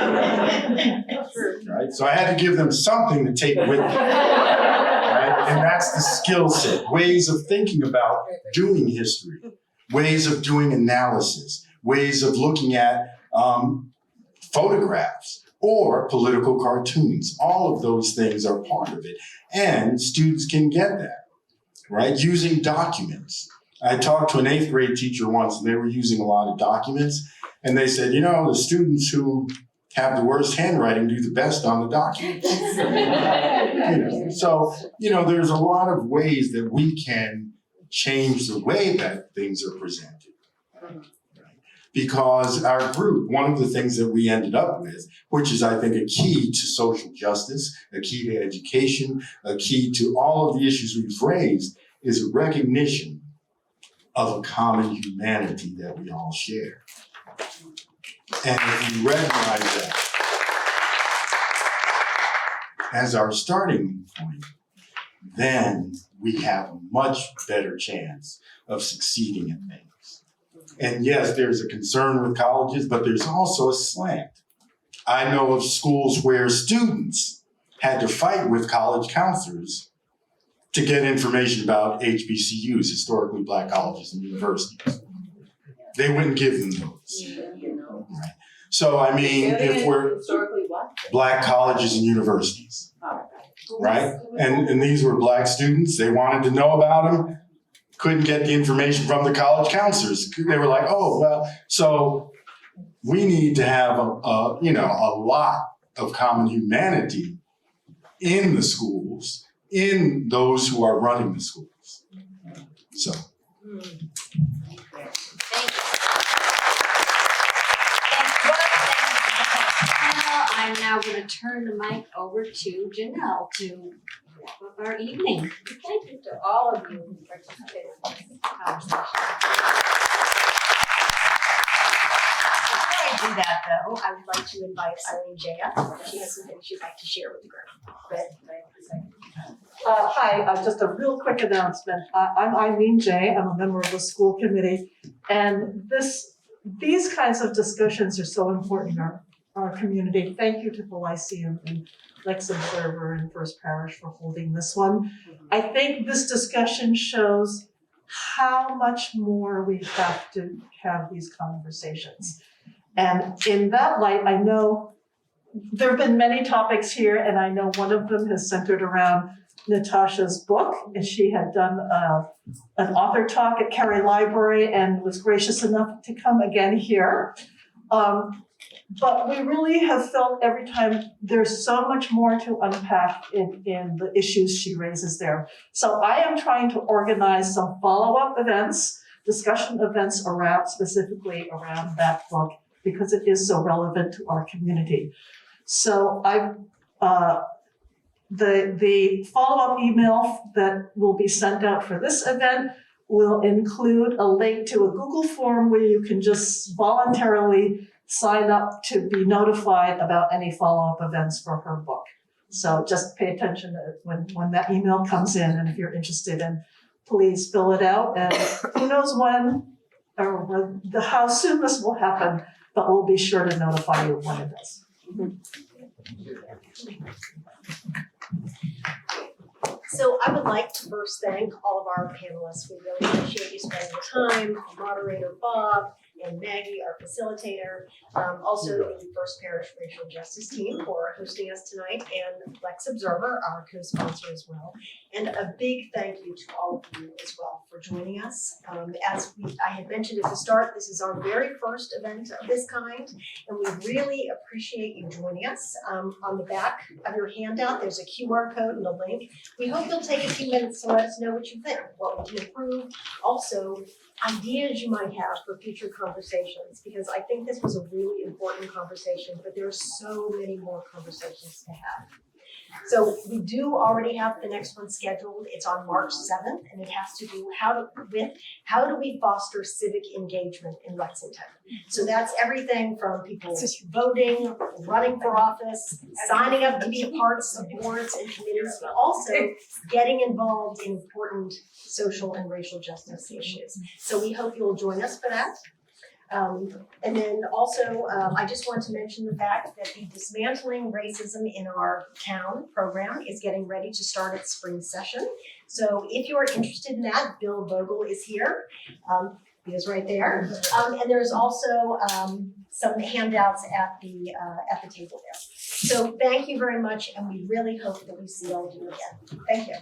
Right? So I had to give them something to take with them. Right? And that's the skill set, ways of thinking about doing history, ways of doing analysis, ways of looking at photographs or political cartoons. All of those things are part of it. And students can get that, right? Using documents. I talked to an 8th grade teacher once, and they were using a lot of documents. And they said, the students who have the worst handwriting do the best on the documents. So, there's a lot of ways that we can change the way that things are presented. Because our group, one of the things that we ended up with, which is, I think, a key to social justice, a key to education, a key to all of the issues we've raised, is a recognition of a common humanity that we all share. And if we recognize that as our starting point, then we have a much better chance of succeeding in things. And yes, there's a concern with colleges, but there's also a slant. I know of schools where students had to fight with college counselors to get information about HBCUs, historically Black colleges and universities. They wouldn't give them those. Right. So, if we're Black colleges and universities, right? And these were Black students. They wanted to know about them. Couldn't get the information from the college counselors. They were like, so we need to have a lot of common humanity in the schools, in those who are running the schools. So. I'm now going to turn the mic over to Janelle to wrap up our evening. Thank you to all of you who participated in this conversation. Before I do that, though, I would like to invite Irene J up. She has some things she'd like to share with the group. Go ahead. Hi, just a real quick announcement. I'm Eileen J. I'm a member of the school committee, and these kinds of discussions are so important in our community. Thank you to the Lyceum and Lexington and First Parish for holding this one. I think this discussion shows how much more we have to have these conversations. And in that light, I know there have been many topics here, and I know one of them has centered around Natasha's book, and she had done an author talk at Cary Library and was gracious enough to come again here. But we really have felt every time there's so much more to unpack in the issues she raises there. So I am trying to organize some follow-up events, discussion events specifically around that book, because it is so relevant to our community. So the follow-up email that will be sent out for this event will include a link to a Google form where you can just voluntarily sign up to be notified about any follow-up events for her book. So just pay attention to when that email comes in, and if you're interested in, please fill it out. And who knows when or how soon this will happen, but we'll be sure to notify you when it does. So I would like to first thank all of our panelists. We really appreciate you spending the time, our moderator Bob and Maggie, our facilitator, also the First Parish Racial Justice Team for hosting us tonight, and Lex Observer, our co-sponsor as well. And a big thank you to all of you as well for joining us. I had mentioned at the start, this is our very first event of this kind, and we really appreciate you joining us. On the back of your handout, there's a QR code and a link. We hope you'll take a few minutes to let us know what you think, what we can improve. Also, ideas you might have for future conversations, because I think this was a really important conversation, but there are so many more conversations to have. So we do already have the next one scheduled. It's on March 7th, and it has to do with how do we foster civic engagement in Lexington. So that's everything from people voting, running for office, signing up to be parts of boards and committees, but also getting involved in important social and racial justice issues. So we hope you'll join us for that. And then also, I just want to mention the fact that the Dismantling Racism in Our Town program is getting ready to start its spring session. So if you're interested in that, Bill Vogel is here. He is right there. And there's also some handouts at the table there. So thank you very much, and we really hope that we see all of you again. Thank you.